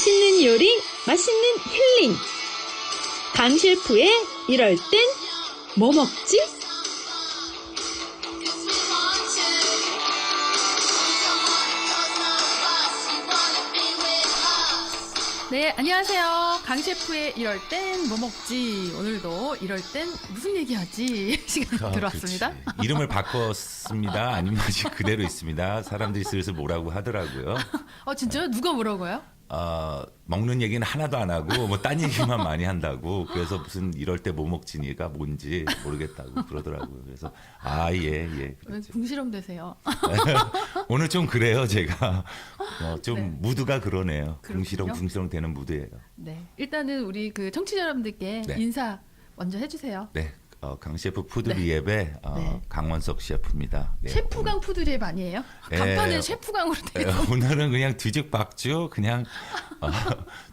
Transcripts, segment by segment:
맛있는 요리, 맛있는 힐링. 강 셰프의 이럴 땐 뭐 먹지? 네, 안녕하세요. 강 셰프의 이럴 땐 뭐 먹지. 오늘도 이럴 땐 무슨 얘기하지 시간이 들어왔습니다. 그렇지. 이름을 바꿨습니다. 아니면 아직 그대로 있습니다. 사람들이 슬슬 뭐라고 하더라고요. 진짜요? 누가 뭐라고 해요? 먹는 얘기는 하나도 안 하고 뭐 딴 얘기만 많이 한다고. 그래서 무슨 이럴 때 뭐 먹지니가 뭔지 모르겠다고 그러더라고요. 그래서 예. 왜 궁시렁 되세요? 오늘 좀 그래요, 제가. 좀 네. 무드가 그러네요. 그렇군요. 궁시렁 되는 무드예요. 네, 일단은 우리 그 청취자 여러분들께 네. 인사 먼저 해주세요. 네. 강 셰프 푸드리앱의 네. 강원석 셰프입니다. 네, 셰프강 푸드리앱 아니에요? 네. 간판은 셰프강으로 돼 있어요. 오늘은 그냥 뒤죽박죽 그냥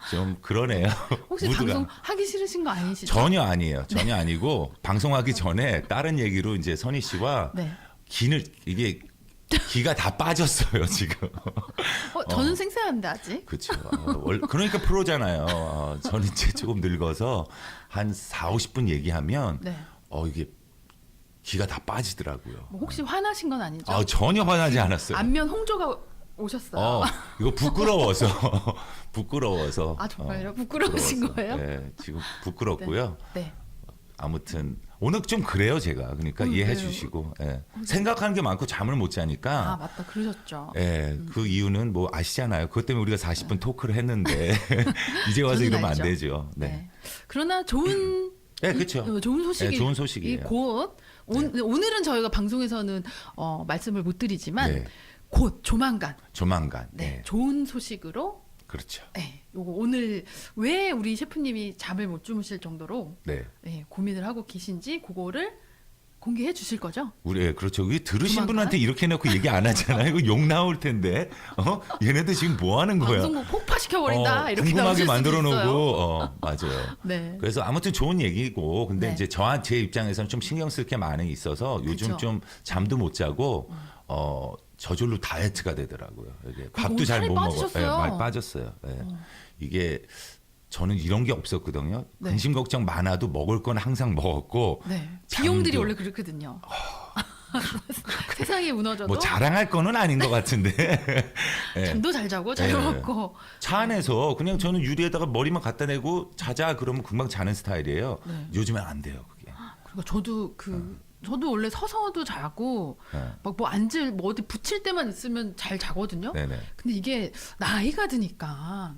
좀 그러네요. 혹시 무드가. 방송 하기 싫으신 거 아니시죠? 전혀 아니에요. 전혀 아니고 방송하기 전에 다른 얘기로 이제 선희 씨와 네. 기가 다 빠졌어요 지금. 저는 생생한데 아직. 그렇죠. 그러니까 프로잖아요. 저는 이제 조금 늙어서 한 4, 50분 얘기하면 네. 이게 기가 다 빠지더라고요. 뭐 혹시 화나신 건 아니죠? 전혀 화나지 않았어요. 안면 홍조가 오셨어요. 이거 부끄러워서. 아, 정말요? 부끄러우신 거예요? 네, 지금 부끄럽고요. 네. 아무튼 오늘 좀 그래요 제가. 그러니까 이해해 그래요? 주시고. 생각하는 게 많고 잠을 못 자니까. 아, 맞다. 그러셨죠. 그 이유는 뭐 아시잖아요. 그것 때문에 우리가 40분 토크를 했는데 이제 와서 저는 이러면 알죠. 안 되죠. 네. 네. 그러나 좋은 그렇죠. 좋은 소식이 네, 좋은 소식이에요. 곧 오늘은 저희가 방송에서는 말씀을 못 드리지만 네. 곧 조만간 네. 좋은 소식으로 그렇죠. 요거 오늘 왜 우리 셰프님이 잠을 못 주무실 정도로 네. 고민을 하고 계신지 그거를 공개해 주실 거죠? 그렇죠. 이게 들으신 조만간? 분한테 이렇게 해놓고 얘기 안 하잖아요. 이거 욕 나올 텐데. 얘네들 지금 뭐 하는 거야? 방송국 폭파시켜 버린다. 이렇게 궁금하게 나오실 수도 만들어 있어요. 놓고 맞아요. 네. 그래서 아무튼 좋은 얘기고 근데 네. 이제 제 입장에서는 좀 신경 쓸 게 많이 있어서 요즘 그쵸. 좀 잠도 못 자고 저절로 다이어트가 되더라고요. 이게 밥도 오늘 잘 살이 못 먹어요. 빠지셨어요. 많이 빠졌어요. 이게 저는 이런 게 없었거든요. 네. 근심 걱정 많아도 먹을 건 항상 먹었고 네. 비용들이 잠도- 원래 그렇거든요. 세상이 무너져도 뭐 자랑할 거는 아닌 것 같은데 예. 잠도 잘 자고 잘 네. 먹고. 차 안에서 그냥 저는 유리에다가 머리만 갖다 대고 자자 그러면 금방 자는 스타일이에요. 네. 요즘엔 안 돼요 그게. 그리고 저도 저도 원래 서서도 자고 막 뭐 앉을 뭐 어디 붙일 때만 있으면 잘 자거든요. 네네. 근데 이게 나이가 드니까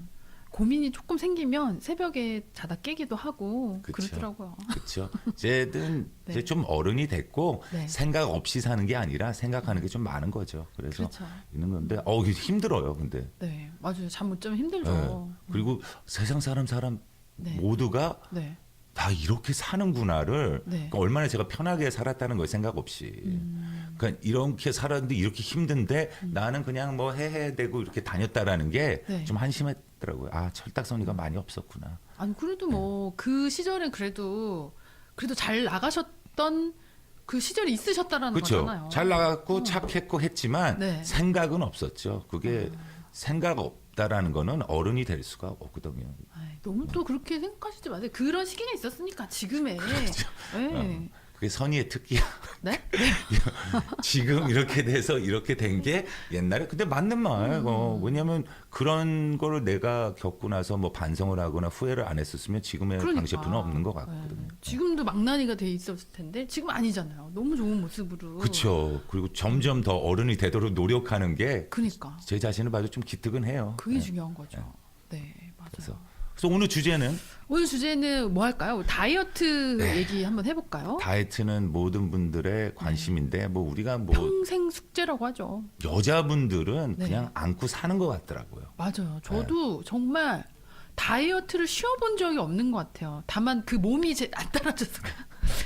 고민이 조금 생기면 새벽에 자다 깨기도 하고 그쵸. 그러더라고요. 그렇죠. 이제는 네. 이제 좀 어른이 됐고 네. 생각 없이 사는 게 아니라 생각하는 게 좀 많은 거죠. 그래서 그렇죠. 있는 건데 이게 힘들어요. 근데 네, 맞아요. 잠 못 자면 힘들죠. 그리고 세상 사람 네. 모두가 네. 다 이렇게 사는구나를 네. 그러니까 얼마나 제가 편하게 살았다는 걸 생각 없이 그러니까 이렇게 살았는데 이렇게 힘든데 나는 그냥 뭐 해대고 이렇게 다녔다라는 게 네. 좀 한심했더라고요. 철딱서니가 많이 없었구나. 아니 그래도 뭐 그 시절엔 그래도 잘 나가셨던 그 시절이 있으셨다라는 그렇죠. 거잖아요. 잘 나갔고 착했고 했지만 네. 생각은 없었죠. 그게 생각 없다라는 거는 어른이 될 수가 없거든요. 아이, 너무 또 그렇게 생각하시지 마세요. 그런 시기가 있었으니까 지금의. 네. 그게 선의의 특기야. 네? 지금 이렇게 돼서 이렇게 된 게 옛날에 근데 맞는 말. 왜냐하면 그런 거를 내가 겪고 나서 뭐 반성을 하거나 후회를 안 했었으면 지금의 강 셰프는 없는 것 같거든요. 네. 지금도 망나니가 돼 있었을 텐데 지금 아니잖아요. 너무 좋은 모습으로. 그렇죠. 그리고 점점 더 어른이 되도록 노력하는 게 제 그러니까 자신을 봐도 좀 기특은 해요. 그게 네. 중요한 거죠. 네, 맞아요. 그래서 오늘 주제는 오늘 주제는 뭐 할까요? 다이어트 얘기 한번 해볼까요? 다이어트는 모든 분들의 관심인데 뭐 우리가 뭐 평생 숙제라고 하죠. 여자분들은 네. 그냥 안고 사는 것 같더라고요. 맞아요. 저도 정말 다이어트를 쉬어본 적이 없는 것 같아요. 다만 그 몸이 안 따라줘서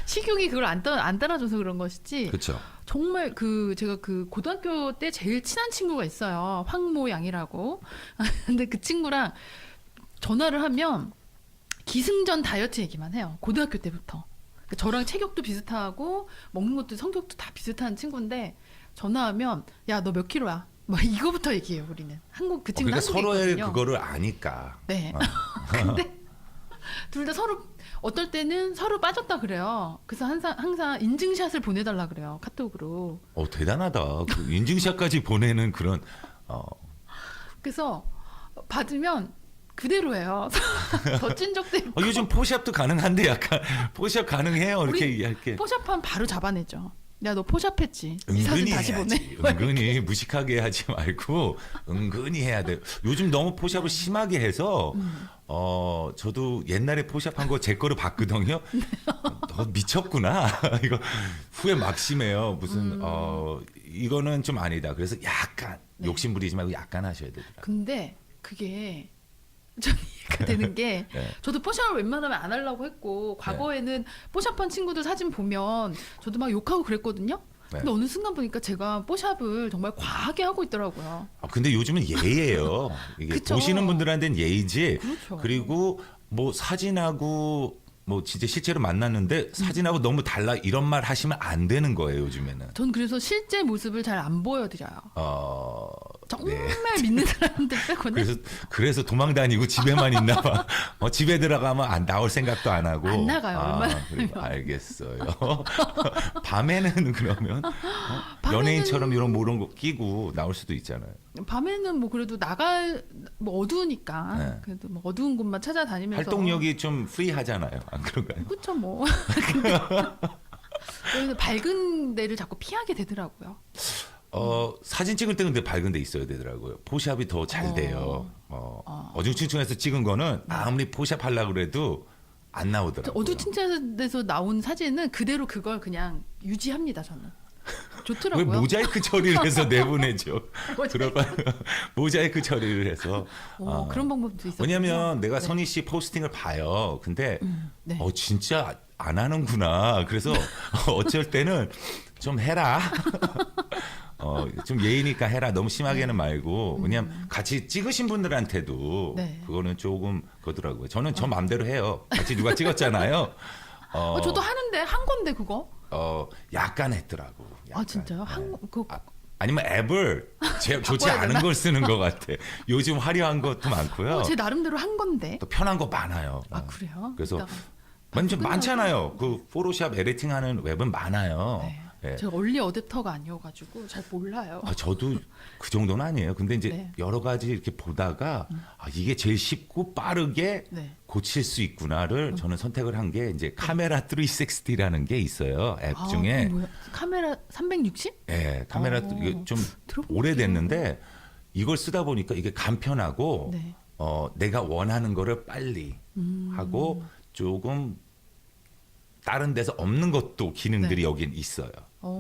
식욕이 그걸 안 따라줘서 그런 것이지. 그렇죠. 정말 제가 그 고등학교 때 제일 친한 친구가 있어요. 황모 양이라고. 근데 그 친구랑 전화를 하면 기승전 다이어트 얘기만 해요. 고등학교 때부터. 그러니까 저랑 체격도 비슷하고 먹는 것도 성격도 다 비슷한 친구인데 전화하면 야, 너 몇 킬로야? 뭐 이거부터 얘기해요 우리는. 한국 그 친구는 그러니까 한국에 서로의 있거든요. 그거를 아니까. 네. 근데 둘 다 서로 어떨 때는 서로 빠졌다 그래요. 그래서 항상 인증샷을 보내달라 그래요 카톡으로. 대단하다. 그 인증샷까지 보내는 그런. 그래서 받으면 그대로예요. 더 찐 적도 있고. 요즘 포샵도 가능한데 약간 포샵 가능해요. 이렇게 얘기할게. 포샵하면 바로 잡아내죠. 야 너 포샵했지. 이 사진 은근히 다시 해야지. 보내. 은근히 무식하게 하지 말고 은근히 해야 돼요. 요즘 너무 포샵을 심하게 해서 저도 옛날에 포샵한 거 제 거를 봤거든요. 너 미쳤구나. 이거 후회 막심해요. 무슨 이거는 좀 아니다. 그래서 약간 욕심 부리지 말고 약간 하셔야 되더라고요. 근데 그게 좀 이해가 되는 게 네. 저도 포샵을 웬만하면 안 하려고 했고 과거에는 포샵한 친구들 사진 보면 저도 막 욕하고 그랬거든요. 네. 근데 어느 순간 보니까 제가 포샵을 정말 과하게 하고 있더라고요. 근데 요즘은 예의예요. 이게 그쵸. 보시는 분들한테는 예의지. 그렇죠. 그리고 뭐 사진하고 뭐 진짜 실제로 만났는데 사진하고 너무 달라 이런 말 하시면 안 되는 거예요 요즘에는. 전 그래서 실제 모습을 잘 안 보여드려요. 정말 믿는 사람들 빼고는 그래서 도망 다니고 집에만 있나 봐. 집에 들어가면 안 나올 생각도 안 하고. 안 나가요, 얼마나 그리고 알겠어요. 밤에는 그러면 연예인처럼 이런 뭐 이런 거 끼고 나올 수도 있잖아요. 밤에는 뭐 그래도 뭐 어두우니까 네. 그래도 뭐 어두운 곳만 찾아다니면서 활동력이 좀 프리하잖아요. 안 그런가요? 그렇죠 뭐. 근데 밝은 데를 자꾸 피하게 되더라고요. 사진 찍을 때 근데 밝은 데 있어야 되더라고요. 포샵이 더 잘 돼요. 어중충충해서 찍은 거는 아무리 포샵 하려고 그래도 안 나오더라고요. 어두침침해서 나온 사진은 그대로 그걸 그냥 유지합니다 저는. 좋더라고요. 왜 모자이크 처리를 해서 내보내죠? 모자이크 처리를 해서. 그런 방법도 있어요. 왜냐면 내가 선희 씨 포스팅을 봐요. 근데 네. 진짜 안 하는구나. 그래서 어쩔 때는 좀 해라. 좀 예의니까 해라. 너무 심하게는 말고. 왜냐면 같이 찍으신 분들한테도 네. 그거는 조금 그러더라고요. 저는 저 마음대로 해요. 같이 누가 찍었잖아요. 저도 하는데 한 건데 그거. 약간 했더라고. 약간. 진짜요? 아니면 앱을 좋지 않은 걸 쓰는 것 같아. 요즘 화려한 것도 많고요. 제 나름대로 한 건데. 또 편한 거 많아요. 그래요? 그래서 완전 많잖아요. 그 포토샵 에디팅하는 웹은 많아요. 네. 예. 제가 얼리 어댑터가 아니어가지고 잘 몰라요. 저도 그 정도는 아니에요. 근데 이제 네. 여러 가지 이렇게 보다가 이게 제일 쉽고 빠르게 네. 고칠 수 있구나를 저는 선택을 한 게 이제 카메라 360D라는 게 있어요. 앱 중에. 뭐야? 카메라 360? 예, 카메라 이게 좀 들어볼게요. 오래됐는데 이걸 쓰다 보니까 이게 간편하고 네. 내가 원하는 거를 빨리 하고 조금 다른 데서 없는 것도 기능들이 네. 여긴 있어요.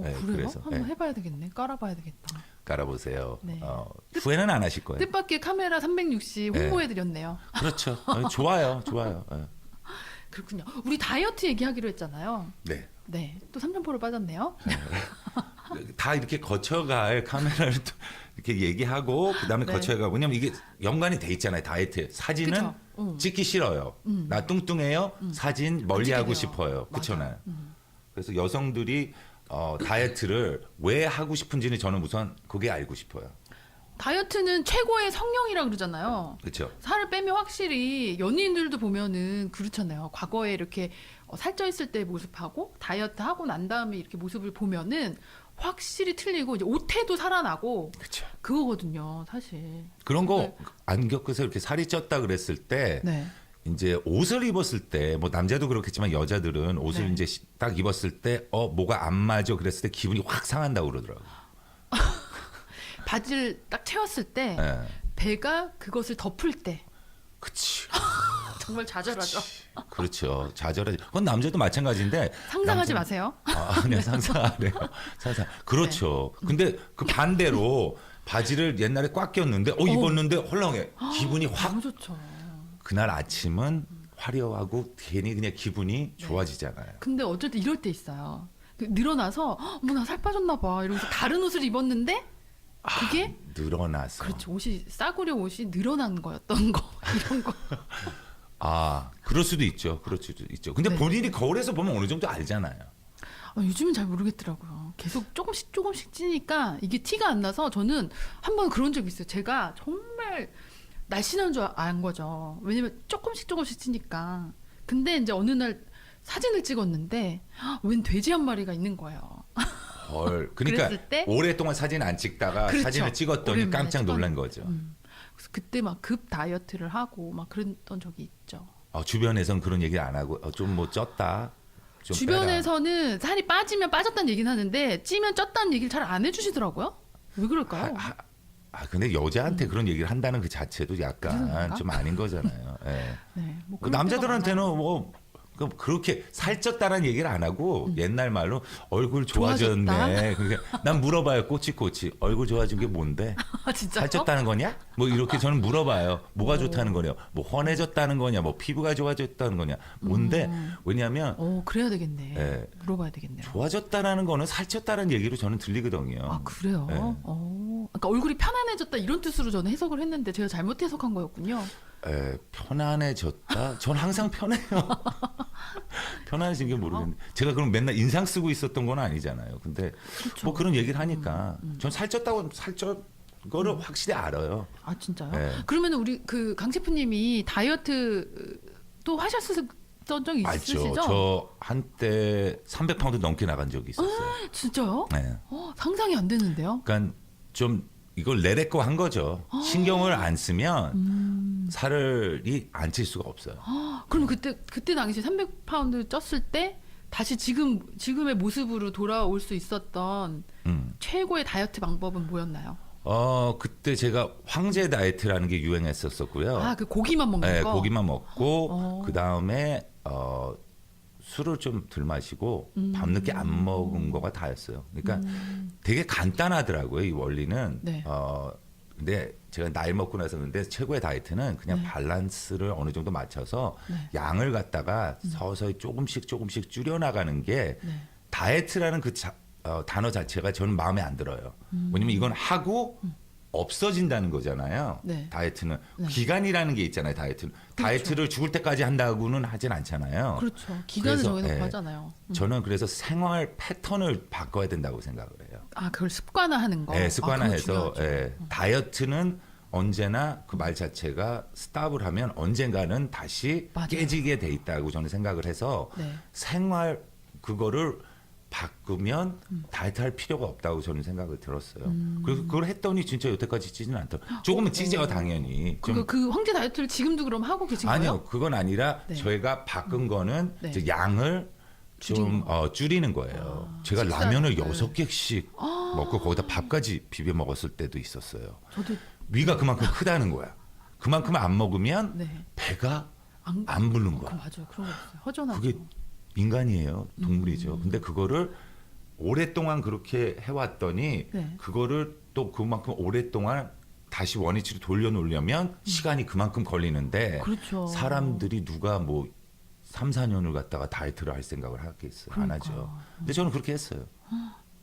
예, 그래요? 그래서 한번 해봐야 되겠네. 깔아봐야 되겠다. 깔아보세요. 네. 후회는 안 하실 거예요. 뜻밖의 카메라 360 홍보해드렸네요. 그렇죠. 좋아요. 예. 그렇군요. 우리 다이어트 얘기하기로 했잖아요. 네. 네. 또 삼천포로 빠졌네요. 다 이렇게 거쳐갈 카메라를 또 이렇게 얘기하고 그다음에 네. 거쳐가고 왜냐면 이게 연관이 돼 있잖아요. 다이어트 사진은 그쵸? 찍기 싫어요. 나 뚱뚱해요. 사진 멀리하고 찍게 돼요. 싶어요. 그렇잖아요. 맞아. 그래서 여성들이 다이어트를 왜 하고 싶은지는 저는 우선 그게 알고 싶어요. 다이어트는 최고의 성령이라 그러잖아요. 그렇죠. 살을 빼면 확실히 연예인들도 보면은 그렇잖아요. 과거에 이렇게 살쪄 있을 때 모습하고 다이어트 하고 난 다음에 이렇게 모습을 보면은 확실히 틀리고 이제 옷태도 살아나고 그렇죠. 그거거든요, 사실. 그런 거 안 겪어서 이렇게 살이 쪘다 그랬을 때 네. 이제 옷을 입었을 때 뭐 남자도 그렇겠지만 여자들은 옷을 네. 이제 딱 입었을 때 뭐가 안 맞아 그랬을 때 기분이 확 상한다고 그러더라고요. 바지를 딱 채웠을 때 예. 배가 그것을 덮을 때 그치. 정말 좌절하죠. 그렇죠. 좌절하지. 그건 남자도 마찬가지인데. 상상하지 마세요. 네, 상상 안 해요. 상상. 그렇죠. 근데 그 반대로 바지를 옛날에 꽉 꼈는데, 입었는데 헐렁해. 기분이 확. 너무 좋죠. 그날 아침은 화려하고 괜히 그냥 기분이 네. 좋아지잖아요. 근데 어쩔 때 이럴 때 있어요. 늘어나서 어머 나 살 빠졌나 봐 이러면서 다른 옷을 입었는데 그게 늘어나서. 그렇죠. 옷이 싸구려 옷이 늘어난 거였던 거 이런 거. 그럴 수도 있죠. 그럴 수도 있죠. 근데 네. 본인이 거울에서 보면 어느 정도 알잖아요. 요즘은 잘 모르겠더라고요. 계속 조금씩 찌니까 이게 티가 안 나서 저는 한번 그런 적이 있어요. 제가 정말 날씬한 줄 안 거죠. 왜냐면 조금씩 찌니까. 근데 이제 어느 날 사진을 찍었는데 웬 돼지 한 마리가 있는 거예요. 헐. 그러니까 그랬을 때? 오랫동안 사진 안 찍다가 그렇죠. 사진을 찍었더니 오랜만에 깜짝 놀란 거죠. 그래서 그때 막 급 다이어트를 하고 막 그랬던 적이 있죠. 주변에선 그런 얘기 안 하고 좀 뭐 쪘다. 좀 주변에서는 살이 빠지면 빠졌다는 얘기는 하는데 찌면 쪘다는 얘기를 잘 안 해주시더라고요. 왜 그럴까요? 근데 여자한테 그런 얘기를 한다는 그 자체도 약간 그런가? 좀 아닌 거잖아요. 예. 네, 뭐 그 그럴 남자들한테는 때가 많아요. 뭐 그렇게 살쪘다는 얘기를 안 하고 옛날 말로 얼굴 좋아졌다? 좋아졌네. 그러니까 난 물어봐요. 꼬치 얼굴 좋아진 게 뭔데? 진짜요? 살쪘다는 거냐? 뭐 이렇게 저는 물어봐요. 뭐가 좋다는 거냐? 뭐 헌해졌다는 거냐? 뭐 피부가 좋아졌다는 거냐? 뭔데? 왜냐하면 그래야 되겠네. 예. 물어봐야 되겠네요. 좋아졌다는 거는 살쪘다는 얘기로 저는 들리거든요. 아 그래요? 네. 그러니까 얼굴이 편안해졌다 이런 뜻으로 저는 해석을 했는데 제가 잘못 해석한 거였군요. 편안해졌다? 전 항상 편해요. 편안해진 게 모르겠는데. 제가 그럼 맨날 인상 쓰고 있었던 건 아니잖아요. 근데 그렇죠. 뭐 그런 얘기를 하니까 전 살쪘 거를 확실히 알아요. 아 진짜요? 네. 그러면 우리 그 강 셰프님이 다이어트 또 하셨던 적 알죠. 있으시죠? 저 한때 300파운드 넘게 나간 적이 있었어요. 진짜요? 네. 상상이 안 되는데요. 그러니까 좀 이걸 내래꺼 한 거죠. 신경을 안 쓰면 살이 안 찔 수가 없어요. 그럼 그때 당시 300파운드 쪘을 때 다시 지금의 모습으로 돌아올 수 있었던 최고의 다이어트 방법은 뭐였나요? 그때 제가 황제 다이어트라는 게 유행했었고요. 그 고기만 먹는 네, 거. 고기만 먹고 그 다음에 술을 좀 덜 마시고 밤늦게 안 먹은 거가 다였어요. 그러니까 되게 간단하더라고요. 이 원리는. 네. 근데 제가 나이 먹고 나서 근데 최고의 다이어트는 그냥 네. 밸런스를 어느 정도 맞춰서 네. 양을 갖다가 서서히 조금씩 줄여나가는 게 네. 다이어트라는 그 단어 자체가 저는 마음에 안 들어요. 왜냐면 이건 하고 없어진다는 거잖아요. 네. 다이어트는 네. 기간이라는 게 있잖아요. 다이어트는 다이어트를 죽을 때까지 한다고는 하진 않잖아요. 그렇죠. 기간을 그래서, 정해놓고 예. 하잖아요. 저는 그래서 생활 패턴을 바꿔야 된다고 생각을 해요. 그걸 습관화하는 거. 네, 습관화해서 그거 중요하죠. 다이어트는 언제나 그 말 자체가 스탑을 하면 언젠가는 다시 맞아요. 깨지게 돼 있다고 저는 생각을 해서 네. 생활 그거를 바꾸면 다이어트 할 필요가 없다고 저는 생각을 들었어요. 그래서 그걸 했더니 진짜 여태까지 찌지는 않더라고요. 조금은 찌죠 당연히. 좀 그 황제 다이어트를 지금도 그럼 하고 계신 거예요? 아니요, 그건 아니라 네. 저희가 바꾼 거는 네. 이제 양을 좀 줄이는 거예요. 제가 라면을 식사량을. 6개씩 먹고 거기다 밥까지 비벼 먹었을 때도 있었어요. 저도 위가 그만큼 크다는 거야. 그만큼 안 먹으면 네. 배가 안 부르는 거야. 맞아요. 그런 거 있어요. 허전하죠. 그게 인간이에요. 동물이죠. 근데 그거를 오랫동안 그렇게 해왔더니 네. 그거를 또 그만큼 오랫동안 다시 원위치로 돌려놓으려면 시간이 그만큼 걸리는데 그렇죠. 사람들이 누가 뭐 3, 4년을 갖다가 다이어트를 할 생각을 하겠어요. 안 하죠. 그러니까. 근데 저는 그렇게 했어요.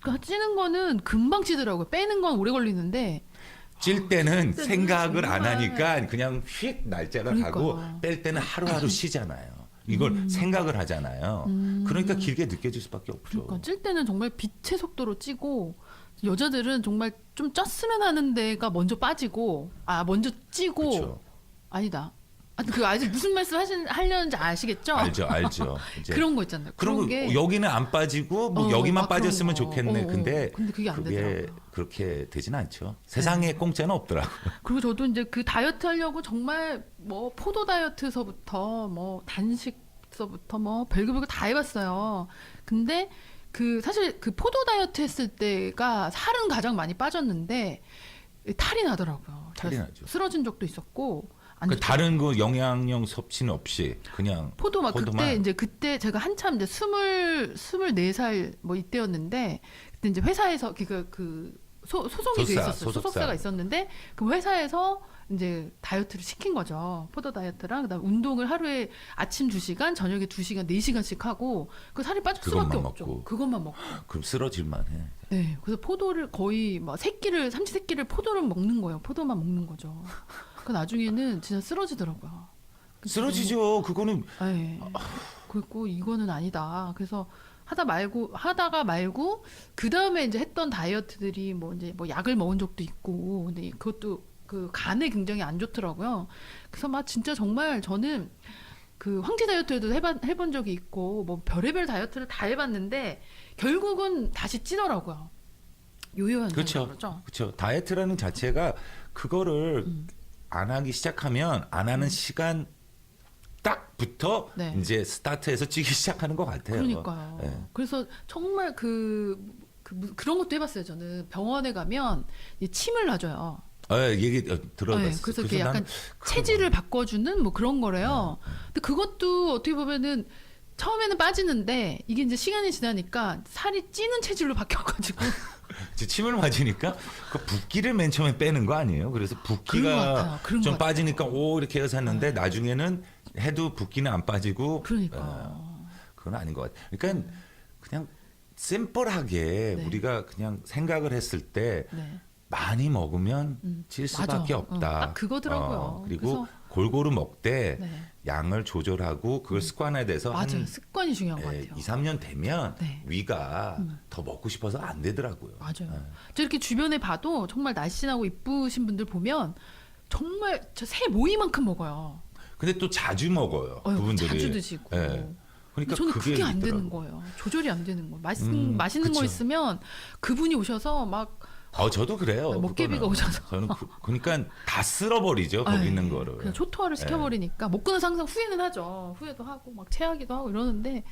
그러니까 찌는 거는 금방 찌더라고요. 빼는 건 오래 걸리는데 찔 때는 찔 때는 생각을 안 정말. 하니까 그냥 휙 날짜가 그러니까. 가고 뺄 때는 하루하루 쉬잖아요. 이걸 생각을 하잖아요. 그러니까 길게 느껴질 수밖에 없죠. 그러니까 찔 때는 정말 빛의 속도로 찌고 여자들은 정말 좀 쪘으면 하는 데가 먼저 빠지고 먼저 찌고 그렇죠. 아니다. 그 아직 무슨 말씀 하려는지 아시겠죠? 알죠. 이제 그런 거 있잖아요. 그런 그런 거 게 여기는 안 빠지고 뭐 여기만 그런 빠졌으면 거. 좋겠네. 근데 그게 안 되더라고요. 네. 그렇게 되진 않죠. 세상에 공짜는 없더라고요. 그리고 저도 이제 그 다이어트 하려고 정말 뭐 포도 다이어트서부터 뭐 단식서부터 뭐 별거 다 해봤어요. 근데 그 사실 그 포도 다이어트 했을 때가 살은 가장 많이 빠졌는데 탈이 나더라고요. 탈이 제가 나죠. 쓰러진 적도 있었고 안 그 좋더라고요. 다른 그 영양용 섭취는 없이 그냥 포도 막 포도만. 그때 제가 한참 이제 24살 뭐 이때였는데 그때 이제 회사에서 소송이 돼 있었어요. 소속사. 소속사가 있었는데 그 회사에서 이제 다이어트를 시킨 거죠. 포도 다이어트랑 그다음 운동을 하루에 아침 2시간, 저녁에 2시간, 4시간씩 하고 그 살이 빠질 수밖에 그것만 없죠. 먹고. 그것만 먹고. 그럼 쓰러질만 해. 네. 그래서 포도를 거의 막 삼치 새끼를 포도를 먹는 거예요. 포도만 먹는 거죠. 그 나중에는 진짜 쓰러지더라고요. 쓰러지죠. 그거는 네. 그리고 이거는 아니다. 그래서 하다가 말고 그 다음에 이제 했던 다이어트들이 뭐 이제 뭐 약을 먹은 적도 있고 근데 그것도 그 간에 굉장히 안 좋더라고요. 그래서 막 진짜 정말 저는 그 황제 다이어트도 해본 적이 있고 뭐 별의별 다이어트를 다 해봤는데 결국은 다시 찌더라고요. 요요 현상이라고 그러죠. 그렇죠. 다이어트라는 자체가 그거를 안 하기 시작하면 안 하는 시간 딱부터 네. 이제 스타트해서 찌기 시작하는 것 같아요. 그러니까요. 네. 그래서 정말 그런 것도 해봤어요. 저는 병원에 가면 이 침을 놔줘요. 얘기 들어봤어요. 네, 그래서 이게 약간 체질을 바꿔주는 뭐 그런 거래요. 근데 그것도 어떻게 보면은 처음에는 빠지는데 이게 이제 시간이 지나니까 살이 찌는 체질로 바뀌어가지고 침을 맞으니까 그 붓기를 맨 처음에 빼는 거 아니에요? 그래서 그런 것 붓기가 같아요. 그런 좀 것 같아요. 빠지니까 오 이렇게 해서 샀는데 나중에는 해도 붓기는 안 빠지고 그러니까 그건 아닌 것 같아요. 그러니까 그냥 심플하게 네. 우리가 그냥 생각을 했을 때 네. 많이 먹으면 찔 수밖에 맞아. 없다. 딱 그거더라고요. 그리고 그래서 골고루 먹되 네. 양을 조절하고 그걸 습관화돼서 맞아요. 한 습관이 중요한 것 같아요. 2, 3년 되면 네. 위가 더 먹고 싶어서 안 되더라고요. 맞아요. 네. 저 이렇게 주변에 봐도 정말 날씬하고 이쁘신 분들 보면 정말 저 새 모이만큼 먹어요. 근데 또 자주 먹어요. 그분들이. 자주 드시고. 예. 그러니까 저는 그게 안 되는 있더라고요. 거예요. 조절이 안 되는 거예요. 맛있는 거 그쵸. 있으면 그분이 오셔서 막 저도 그래요. 먹개비가 그거는. 오셔서. 저는 그러니까 다 쓸어버리죠. 거기 아이, 있는 거를. 그냥 초토화를 시켜버리니까 먹고 나서 항상 후회는 하죠. 후회도 하고 막 체하기도 하고 이러는데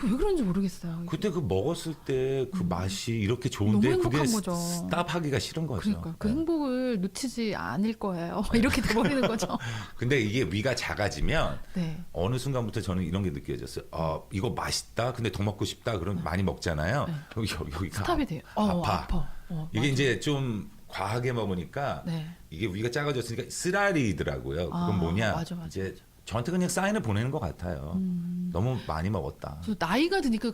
왜 그런지 모르겠어요. 그때 그 먹었을 때 그 맛이 이렇게 좋은데 너무 그게 행복한 거죠. 스탑하기가 싫은 거죠. 그러니까 그 예. 행복을 놓치지 않을 거예요. 이렇게 돼버리는 거죠. 근데 이게 위가 작아지면 네. 어느 순간부터 저는 이런 게 느껴졌어요. 이거 맛있다. 근데 더 먹고 싶다. 그럼 많이 먹잖아요. 네. 그럼 여기가 스탑이 돼요. 아파. 이게 맞아요. 이제 좀 과하게 먹으니까 네. 이게 위가 작아졌으니까 쓰라리더라고요. 그건 뭐냐? 맞아. 이제 저한테 그냥 사인을 보내는 것 같아요. 너무 많이 먹었다. 저 나이가 드니까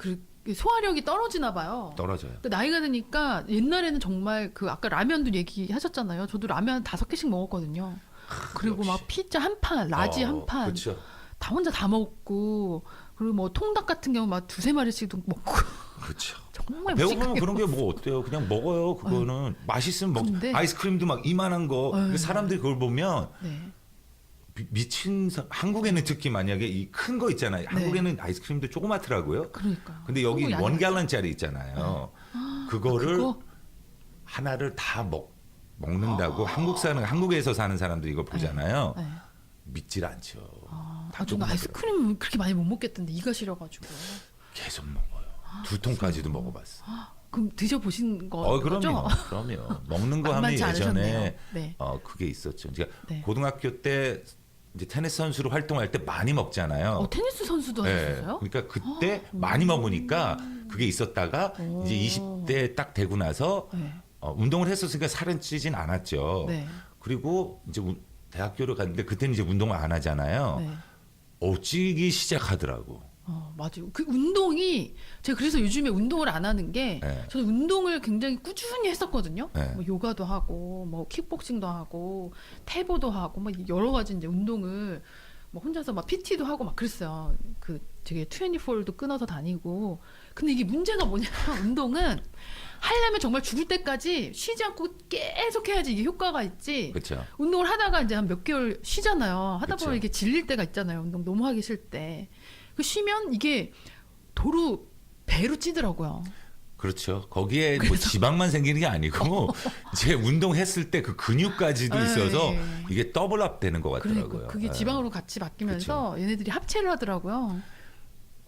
소화력이 떨어지나 봐요. 떨어져요. 그 나이가 드니까 옛날에는 정말 그 아까 라면도 얘기하셨잖아요. 저도 라면 5개씩 먹었거든요. 그리고 역시. 막 피자 한 판, 라지 한 판, 그렇죠. 다 혼자 다 먹고 그리고 뭐 통닭 같은 경우 막 2-3마리씩도 먹고 그렇죠. 정말 배고프면 무식하게 그런 게 뭐 어때요? 그냥 먹어요. 그거는 맛있으면 먹. 근데- 아이스크림도 막 이만한 거. 네. 사람들이 그걸 보면 네. 미친 한국에는 특히 만약에 이 큰 거 있잖아요. 한국에는 아이스크림도 조그맣더라고요. 그러니까. 근데 여기 한국 원 야채. 갤런짜리 있잖아요. 그거를 그거? 하나를 다 먹는다고 한국에서 사는 사람들이 이거 보잖아요. 네. 믿질 않죠. 다 저는 조그맣더라고요. 아이스크림 그렇게 많이 못 먹겠던데 이가 싫어가지고. 계속 먹어요. 2통까지도 먹어봤어. 그럼 드셔보신 거죠? 그럼요. 먹는 거 하면 만만치 예전에 않으셨네요. 네. 그게 있었죠. 그러니까 네. 고등학교 때 이제 테니스 선수로 활동할 때 많이 먹잖아요. 테니스 선수도 예. 하셨어요? 그러니까 그때 많이 먹으니까 그게 있었다가 이제 20대 딱 되고 나서 네. 운동을 했었으니까 살은 찌진 않았죠. 네. 그리고 이제 대학교를 갔는데 그때는 이제 운동을 안 하잖아요. 네. 찌기 시작하더라고. 맞아요. 그 운동이 제가 그래서 요즘에 운동을 안 하는 게 네. 저는 운동을 굉장히 꾸준히 했었거든요. 네. 뭐 요가도 하고 뭐 킥복싱도 하고 태보도 하고 막 여러 가지 이제 운동을 뭐 혼자서 막 PT도 하고 막 그랬어요. 그 되게 24도 끊어서 다니고. 근데 이게 문제가 뭐냐면 운동은 하려면 정말 죽을 때까지 쉬지 않고 계속 해야지 이게 효과가 있지. 그렇죠. 운동을 하다가 이제 한 몇 개월 쉬잖아요. 하다 그쵸. 보면 이게 질릴 때가 있잖아요. 운동 너무 하기 싫을 때. 그 쉬면 이게 도로 배로 찌더라고요. 그렇죠. 거기에 뭐 지방만 생기는 게 아니고 제 운동했을 때 그 근육까지도 네. 있어서 이게 더블업 되는 것 같더라고요. 그러니까 그게 예. 지방으로 같이 바뀌면서 얘네들이 합체를 하더라고요.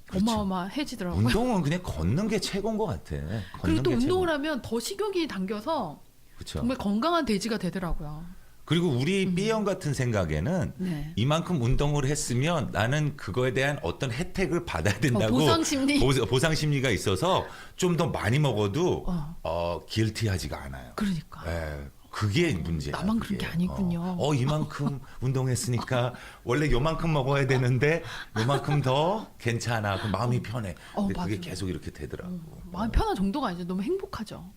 그렇죠. 어마어마해지더라고요. 운동은 그냥 걷는 게 최고인 것 같아. 그리고 또 운동을 하면 더 식욕이 당겨서 그렇죠. 정말 건강한 돼지가 되더라고요. 그리고 우리 B형 같은 생각에는 네. 이만큼 운동을 했으면 나는 그거에 대한 어떤 혜택을 받아야 된다고 보상 심리. 보상 심리가 있어서 좀 더 많이 먹어도 어. 길티하지가 않아요. 그러니까. 예, 그게 문제야. 나만 그게. 그런 게 아니군요. 이만큼 운동했으니까 원래 요만큼 먹어야 되는데 요만큼 더 괜찮아. 그 마음이 편해. 근데 그게 맞아요. 계속 이렇게 되더라고. 마음 편한 정도가 아니죠. 너무 행복하죠.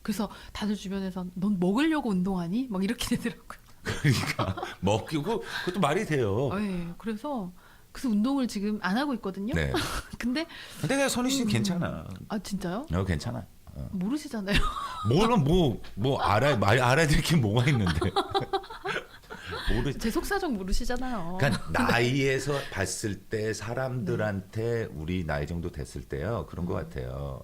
그래서 다들 주변에서 넌 먹으려고 운동하니? 막 이렇게 되더라고요. 그러니까 먹기고 그것도 말이 돼요. 네, 그래서 그래서 운동을 지금 안 하고 있거든요. 네. 근데 근데 선희 씨는 괜찮아. 아 진짜요? 괜찮아. 모르시잖아요. 뭐는 뭐 알아들 게 뭐가 있는데. 제 속사정 모르시잖아요. 그러니까 나이에서 봤을 때 사람들한테 우리 나이 정도 됐을 때요 그런 것 같아요.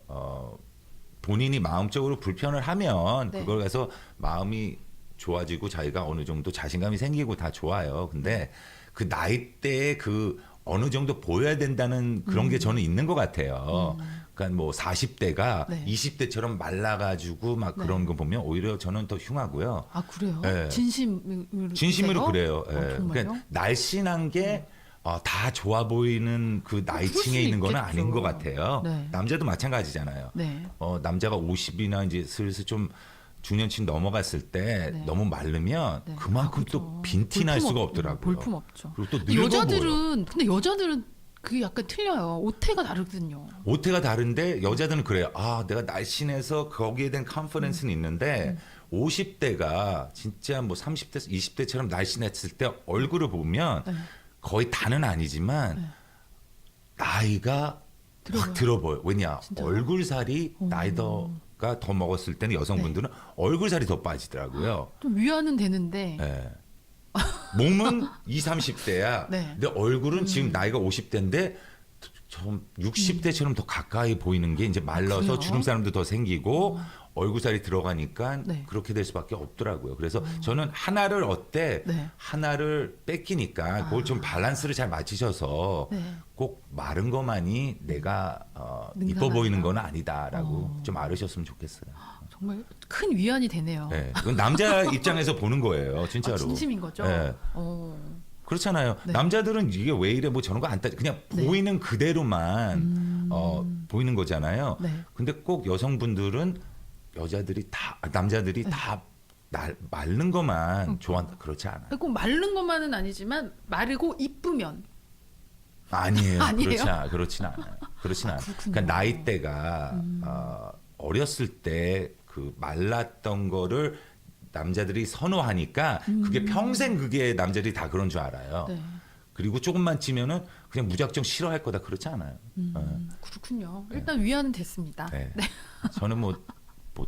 본인이 마음적으로 불편을 하면 네. 그걸 가서 마음이 좋아지고 자기가 어느 정도 자신감이 생기고 다 좋아요. 근데 그 나이대에 그 어느 정도 보여야 된다는 그런 게 저는 있는 것 같아요. 그러니까 뭐 40대가 네. 20대처럼 말라가지고 막 그런 거 보면 오히려 저는 더 흉하고요. 아 그래요? 네. 진심으로 진심으로 그래요. 정말요? 그러니까 날씬한 게 다 좋아 보이는 그 그럴 나이층에 수 있는 건 있겠죠. 아닌 것 같아요. 네. 남자도 마찬가지잖아요. 네. 남자가 50이나 이제 슬슬 좀 중년층 넘어갔을 때 네. 너무 마르면 네. 그만큼 그렇죠. 또 빈티 날 수가 없더라고요. 볼품 없죠. 그리고 또 근데 늙어 여자들은 보여. 여자들은 그게 약간 틀려요. 옷태가 다르거든요. 옷태가 다른데 여자들은 그래요. 내가 날씬해서 거기에 대한 컨퍼런스는 있는데 50대가 진짜 뭐 30대, 20대처럼 날씬했을 때 얼굴을 보면 네. 거의 다는 아니지만 네. 나이가 확 들어 보여. 왜냐? 진짜요? 얼굴 살이 나이가 더 먹었을 때는 여성분들은 얼굴 살이 더 빠지더라고요. 좀 위안은 되는데 네. 몸은 20, 30대야. 네. 근데 얼굴은 지금 나이가 50대인데 좀 60대처럼 더 가까이 보이는 게 이제 말라서 그래요? 주름살도 더 생기고 얼굴살이 들어가니까 네. 그렇게 될 수밖에 없더라고요. 그래서 저는 하나를 어때 네. 하나를 뺏기니까 그걸 좀 밸런스를 잘 맞추셔서 네. 꼭 마른 것만이 내가 이뻐 능사가 보이는 아니다. 건 아니다라고 좀 알으셨으면 좋겠어요. 정말 큰 위안이 되네요. 네. 그건 남자 입장에서 보는 거예요, 진짜로. 진심인 거죠? 네. 그렇잖아요. 네. 남자들은 이게 왜 이래 뭐 저런 거 안 따 그냥 네. 보이는 그대로만 보이는 거잖아요. 네. 근데 꼭 여성분들은 여자들이 다 남자들이 네. 다 마른 것만 좋아한다. 그렇지 않아요. 꼭 마른 것만은 아니지만 마르고 이쁘면 아니에요. 아니에요? 그렇진 않아요. 그렇진 않아요. 그렇군요. 그러니까 나이대가 어렸을 때 그 말랐던 거를 남자들이 선호하니까 그게 평생 그게 남자들이 다 그런 줄 알아요. 네. 그리고 조금만 찌면은 그냥 무작정 싫어할 거다 그렇지 않아요. 그렇군요. 일단 위안은 됐습니다. 네. 저는 뭐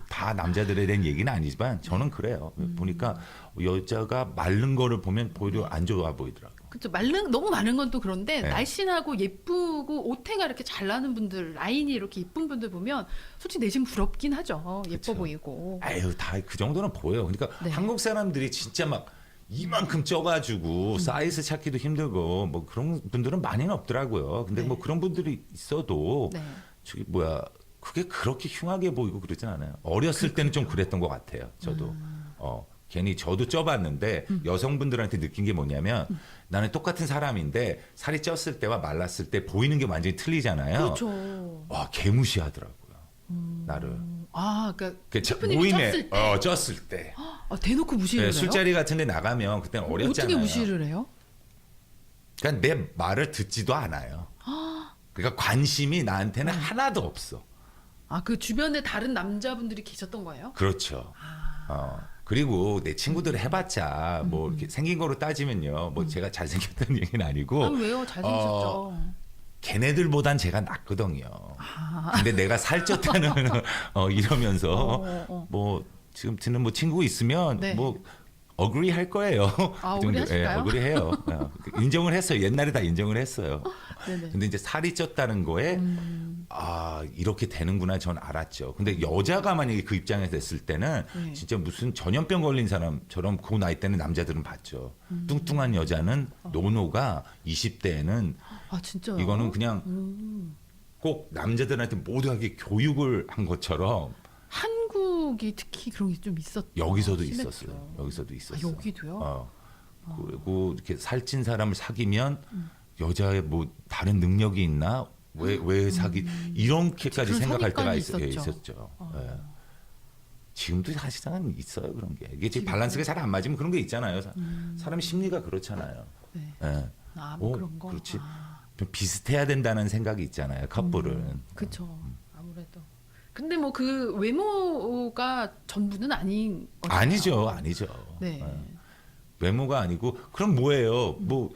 다 남자들에 대한 얘기는 아니지만 저는 그래요. 보니까 여자가 마른 거를 보면 오히려 안 좋아 보이더라고요. 그렇죠. 너무 마른 건 또 그런데 네. 날씬하고 예쁘고 옷태가 이렇게 잘 나는 분들, 라인이 이렇게 예쁜 분들 보면 솔직히 내심 부럽긴 하죠. 예뻐 그쵸. 보이고. 아유 다 그 정도는 보여. 그러니까 네. 한국 사람들이 진짜 막 이만큼 쪄가지고 사이즈 찾기도 힘들고 뭐 그런 분들은 많이는 없더라고요. 근데 네. 뭐 그런 분들이 있어도 네. 저기 뭐야 그게 그렇게 흉하게 보이고 그러진 않아요. 어렸을 때는 좀 그랬던 것 같아요. 저도 괜히 저도 쪄봤는데 여성분들한테 느낀 게 뭐냐면 나는 똑같은 사람인데 살이 쪘을 때와 말랐을 때 보이는 게 완전히 틀리잖아요. 그렇죠. 와 개무시하더라고요. 나를. 그러니까 그 셰프님이 모임에 쪘을 때 쪘을 때. 대놓고 무시를 해요? 술자리 같은데 나가면 그때는 어렸잖아요. 어떻게 무시를 해요? 그러니까 내 말을 듣지도 않아요. 그러니까 관심이 나한테는 하나도 없어. 그 주변에 다른 남자분들이 계셨던 거예요? 그렇죠. 그리고 내 친구들 해봤자 뭐 이렇게 생긴 거로 따지면요. 뭐 제가 잘생겼다는 얘기는 아니고 왜요? 잘생기셨죠. 걔네들보단 제가 낫거든요. 근데 내가 살쪘다는 이러면서 뭐 지금 듣는 뭐 친구 있으면 네. 뭐 어그리 할 거예요. 그 어그리 하실까요? 어그리 해요. 인정을 했어요. 옛날에 다 인정을 했어요. 네네. 근데 이제 살이 쪘다는 거에 이렇게 되는구나 전 알았죠. 근데 여자가 만약에 그 입장에 됐을 때는 네. 진짜 무슨 전염병 걸린 사람처럼 그 나이 때는 남자들은 봤죠. 뚱뚱한 여자는 노노가 20대에는 진짜요? 이거는 그냥 꼭 남자들한테 모두에게 교육을 한 것처럼 한국이 특히 그런 게 좀 있었죠. 여기서도 심했죠. 있었어요. 여기서도 있었어요. 여기도요? 그리고 이렇게 살찐 사람을 사귀면 여자의 뭐 다른 능력이 있나? 왜 사귀 이렇게까지 그런 생각할 때가 선입관이 있었죠. 예. 지금도 사실상 있어요 그런 게. 이게 지금 밸런스가 잘 안 맞으면 그런 게 있잖아요. 사람 심리가 그렇잖아요. 네. 예. 뭐 그런 거. 그렇지. 좀 비슷해야 된다는 생각이 있잖아요. 커플은. 그렇죠. 아무래도. 근데 뭐 그 외모가 전부는 아닌 거잖아요. 아니죠. 네. 예. 외모가 아니고 그럼 뭐예요? 뭐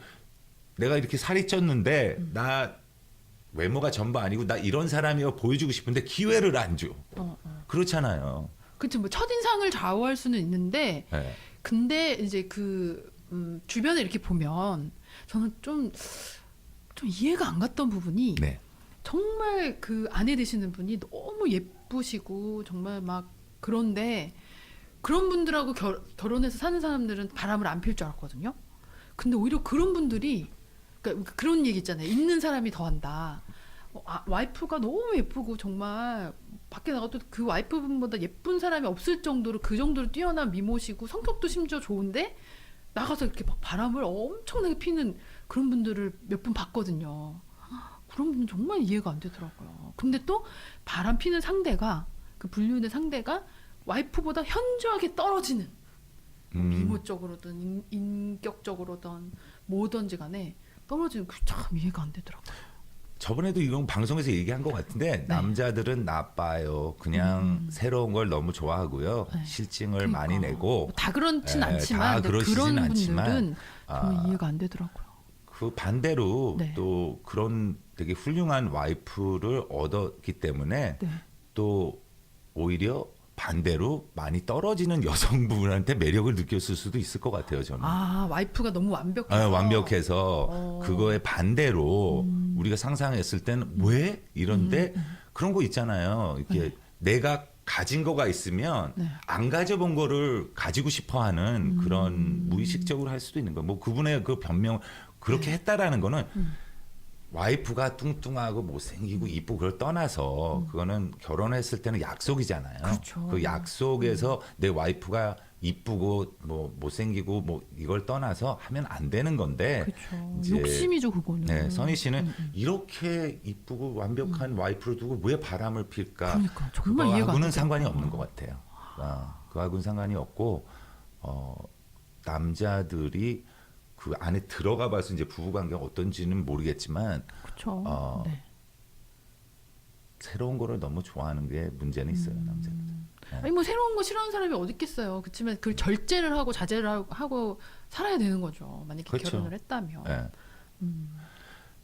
내가 이렇게 살이 쪘는데 나 외모가 전부 아니고 나 이런 사람이어 보여주고 싶은데 기회를 안 줘. 그렇잖아요. 그치, 뭐 첫인상을 좌우할 수는 있는데, 네. 근데 이제 주변에 이렇게 보면 저는 좀 이해가 안 갔던 부분이 네. 정말 그 아내 되시는 분이 너무 예쁘시고 정말 막 그런데 그런 분들하고 결혼해서 사는 사람들은 바람을 안 필 줄 알았거든요. 근데 오히려 그런 분들이 그러니까 그런 얘기 있잖아요. 있는 사람이 더한다. 와이프가 너무 예쁘고 정말 밖에 나가도 그 와이프분보다 예쁜 사람이 없을 정도로 그 정도로 뛰어난 미모시고 성격도 심지어 좋은데 나가서 이렇게 막 바람을 엄청나게 피는 그런 분들을 몇 분 봤거든요. 그런 분은 정말 이해가 안 되더라고요. 근데 또 바람 피는 상대가 그 불륜의 상대가 와이프보다 현저하게 떨어지는 미모적으로든 인격적으로든 뭐든지 간에 떨어지는 그 참 이해가 안 되더라고요. 저번에도 이런 방송에서 얘기한 것 같은데 네. 남자들은 나빠요. 그냥 새로운 걸 너무 좋아하고요. 네. 실증을 그러니까. 많이 내고 다 그렇진 다 않지만 근데 그러시진 그런 않지만, 분들은 정말 이해가 안 되더라고요. 그 반대로 네. 또 그런 되게 훌륭한 와이프를 얻었기 때문에 네. 또 오히려 반대로 많이 떨어지는 여성분한테 매력을 느꼈을 수도 있을 것 같아요. 저는. 아, 와이프가 너무 완벽해서. 완벽해서 그거에 반대로 우리가 상상했을 때는 왜 이런데 그런 거 있잖아요. 이렇게 내가 가진 거가 있으면 네. 안 가져본 거를 가지고 싶어하는 그런 무의식적으로 할 수도 있는 거. 뭐 그분의 그 변명 그렇게 했다라는 거는 와이프가 뚱뚱하고 못생기고 이쁘고 그걸 떠나서 그거는 결혼했을 때는 약속이잖아요. 그렇죠. 그 약속에서 내 와이프가 이쁘고 뭐 못생기고 뭐 이걸 떠나서 하면 안 되는 건데 그렇죠. 이제 욕심이죠, 그거는. 네, 선희 씨는 이렇게 이쁘고 완벽한 와이프를 두고 왜 바람을 필까? 그러니까 정말 이해가 안 그거하고는 되더라고요. 상관이 없는 것 같아요. 그거하고는 상관이 없고 남자들이 그 안에 들어가 봐서 이제 부부 관계가 어떤지는 모르겠지만 그렇죠. 네. 새로운 거를 너무 좋아하는 게 문제는 있어요, 남자들. 아니 뭐 새로운 거 싫어하는 사람이 어디 있겠어요. 그렇지만 그걸 절제를 하고 자제를 하고 살아야 되는 거죠. 만약에 그렇죠. 결혼을 했다면. 네.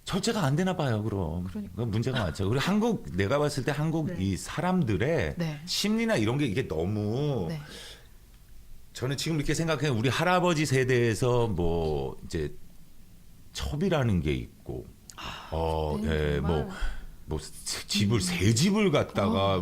절제가 안 되나 봐요, 그럼. 그러니까. 그건 문제가 많죠. 그리고 한국 내가 봤을 때 한국 네. 이 사람들의 네. 심리나 이런 게 이게 너무 네. 저는 지금 이렇게 생각해요. 우리 할아버지 세대에서 뭐 이제 첩이라는 게 있고, 네, 예, 정말. 뭐 집을 새 집을 갖다가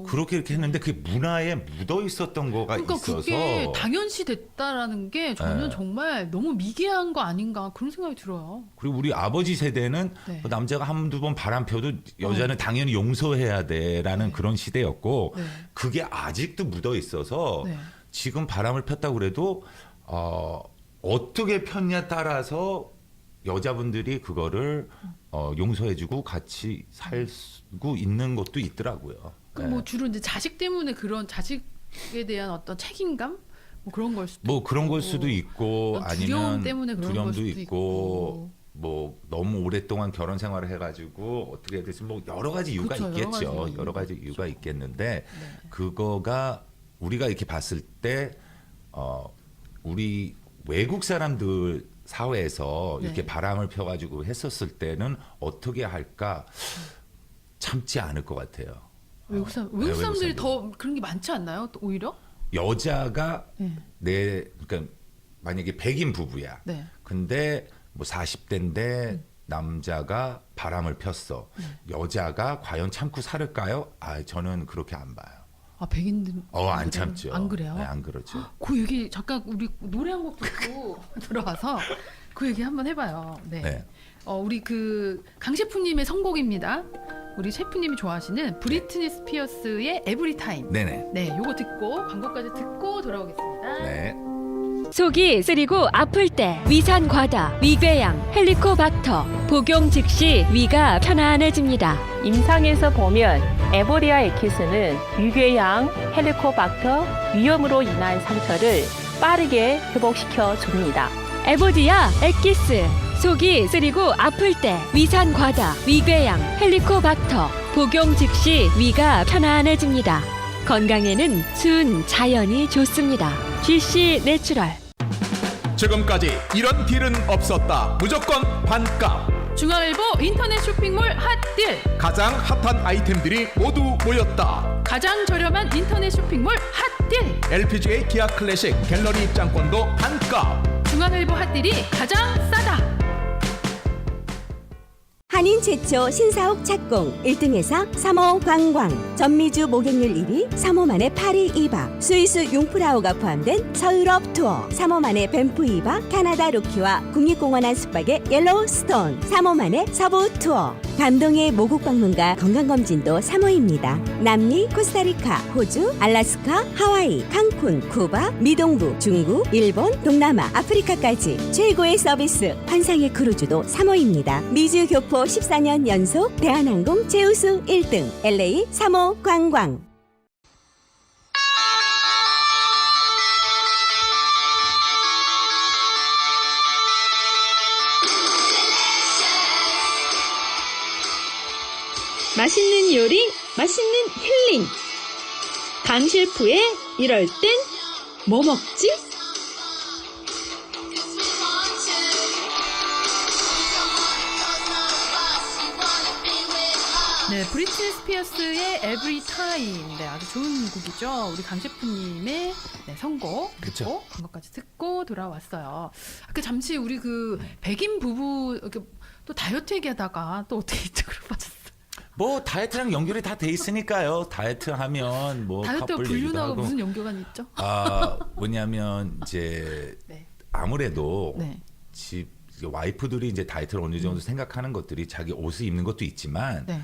그렇게 이렇게 했는데 그게 문화에 묻어 있었던 거가 그러니까 있어서 그게 당연시 됐다라는 게 저는 네. 정말 너무 미개한 거 아닌가 그런 생각이 들어요. 그리고 우리 아버지 세대는 네. 그 남자가 한두 번 바람 펴도 여자는 당연히 용서해야 돼라는 네. 그런 시대였고 네. 그게 아직도 묻어 있어서 네. 지금 바람을 폈다고 그래도 어떻게 폈냐에 따라서 여자분들이 그거를 용서해주고 같이 살고 있는 것도 있더라고요. 그럼 뭐 주로 이제 자식 때문에 그런 자식에 대한 어떤 책임감 뭐 그런 걸 수도 뭐 그런 걸 있고, 수도 있고 어떤 두려움 아니면 때문에 그런 걸 두려움도 수도 있고 있고. 뭐 너무 오랫동안 결혼 생활을 해가지고 어떻게 해야 될지 뭐 여러 가지 이유가 그렇죠, 있겠죠. 여러 가지 이유가 있겠는데 네. 그거가 우리가 이렇게 봤을 때 우리 외국 사람들 사회에서 네. 이렇게 바람을 펴가지고 했었을 때는 어떻게 할까 참지 않을 것 같아요. 외국 사람들이 더 그런 게 많지 않나요? 또 오히려? 여자가 네. 그러니까 만약에 백인 부부야. 네. 근데 뭐 40대인데 남자가 바람을 폈어. 여자가 과연 참고 살을까요? 저는 그렇게 안 봐요. 아, 백인들 안 참죠. 안 그래요? 네, 안 그렇죠. 그 얘기 잠깐 우리 노래 한 곡 듣고 들어가서 그 얘기 한번 해봐요. 네. 네. 우리 그 강 셰프님의 선곡입니다. 우리 셰프님이 좋아하시는 브리트니 스피어스의 에브리타임. 네네. 네, 요거 듣고 광고까지 듣고 돌아오겠습니다. 네. 속이 쓰리고 아플 때 위산 과다, 위궤양, 헬리코박터 복용 즉시 위가 편안해집니다. 임상에서 보면 에보리아 엑기스는 위궤양, 헬리코박터 위염으로 인한 상처를 빠르게 회복시켜 줍니다. 에보디아 엑기스 속이 쓰리고 아플 때 위산 과다, 위궤양, 헬리코박터 복용 즉시 위가 편안해집니다. 건강에는 순 자연이 좋습니다. GC 내추럴. 지금까지 이런 딜은 없었다. 무조건 반값. 중앙일보 인터넷 쇼핑몰 핫딜. 가장 핫한 아이템들이 모두 모였다. 가장 저렴한 인터넷 쇼핑몰 핫딜. LPGA 기아 클래식 갤러리 입장권도 반값. 중앙일보 핫딜이 가장 싸다. 한인 최초 신사옥 착공 1등에서 3호 관광 전미주 목욕률 1위 3호 만에 파리 2박 스위스 융프라우가 포함된 서유럽 투어 3호 만에 밴프 2박 캐나다 로키와 국립공원 한 숙박의 옐로우스톤 3호 만에 서부 투어 감동의 모국 방문과 건강검진도 3호입니다. 남미, 코스타리카, 호주, 알래스카, 하와이, 칸쿤, 쿠바, 미동부, 중국, 일본, 동남아, 아프리카까지 최고의 서비스 환상의 크루즈도 3호입니다. 미주 교포 14년 연속 대한항공 최우수 1등 LA 3호 관광. 맛있는 요리, 맛있는 힐링. 강 셰프의 이럴 땐 뭐 먹지? 네, 브리트니 스피어스의 Every Time. 네, 아주 좋은 곡이죠. 우리 강 셰프님의 선곡 그쵸. 듣고 광고까지 듣고 돌아왔어요. 아까 잠시 우리 그 백인 부부 이렇게 또 다이어트 얘기하다가 또 어떻게 이쪽으로 빠졌어요? 뭐 다이어트랑 연결이 다 돼 있으니까요. 다이어트 하면 뭐 다이어트와 커플 얘기도 불륜하고 하고. 무슨 연결관이 있죠? 뭐냐면 이제 네. 아무래도 네. 집 와이프들이 이제 다이어트를 어느 정도 생각하는 것들이 자기 옷을 입는 것도 있지만 네.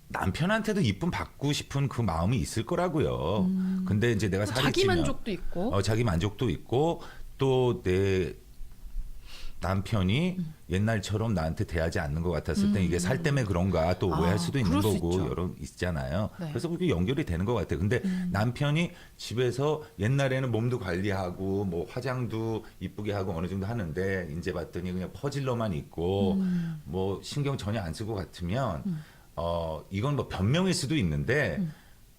남편한테도 이쁨 받고 싶은 그 마음이 있을 거라고요. 근데 이제 내가 살이 자기 찌면 만족도 있고. 자기 만족도 있고 또 내 남편이 옛날처럼 나한테 대하지 않는 것 같았을 때 이게 살 때문에 그런가 또 오해할 수도 있는 그럴 수 거고 있죠. 여러 있잖아요. 네. 그래서 그게 연결이 되는 것 같아요. 근데 남편이 집에서 옛날에는 몸도 관리하고 뭐 화장도 이쁘게 하고 어느 정도 하는데 이제 봤더니 그냥 퍼질러만 있고 뭐 신경 전혀 안 쓰고 같으면 이건 뭐 변명일 수도 있는데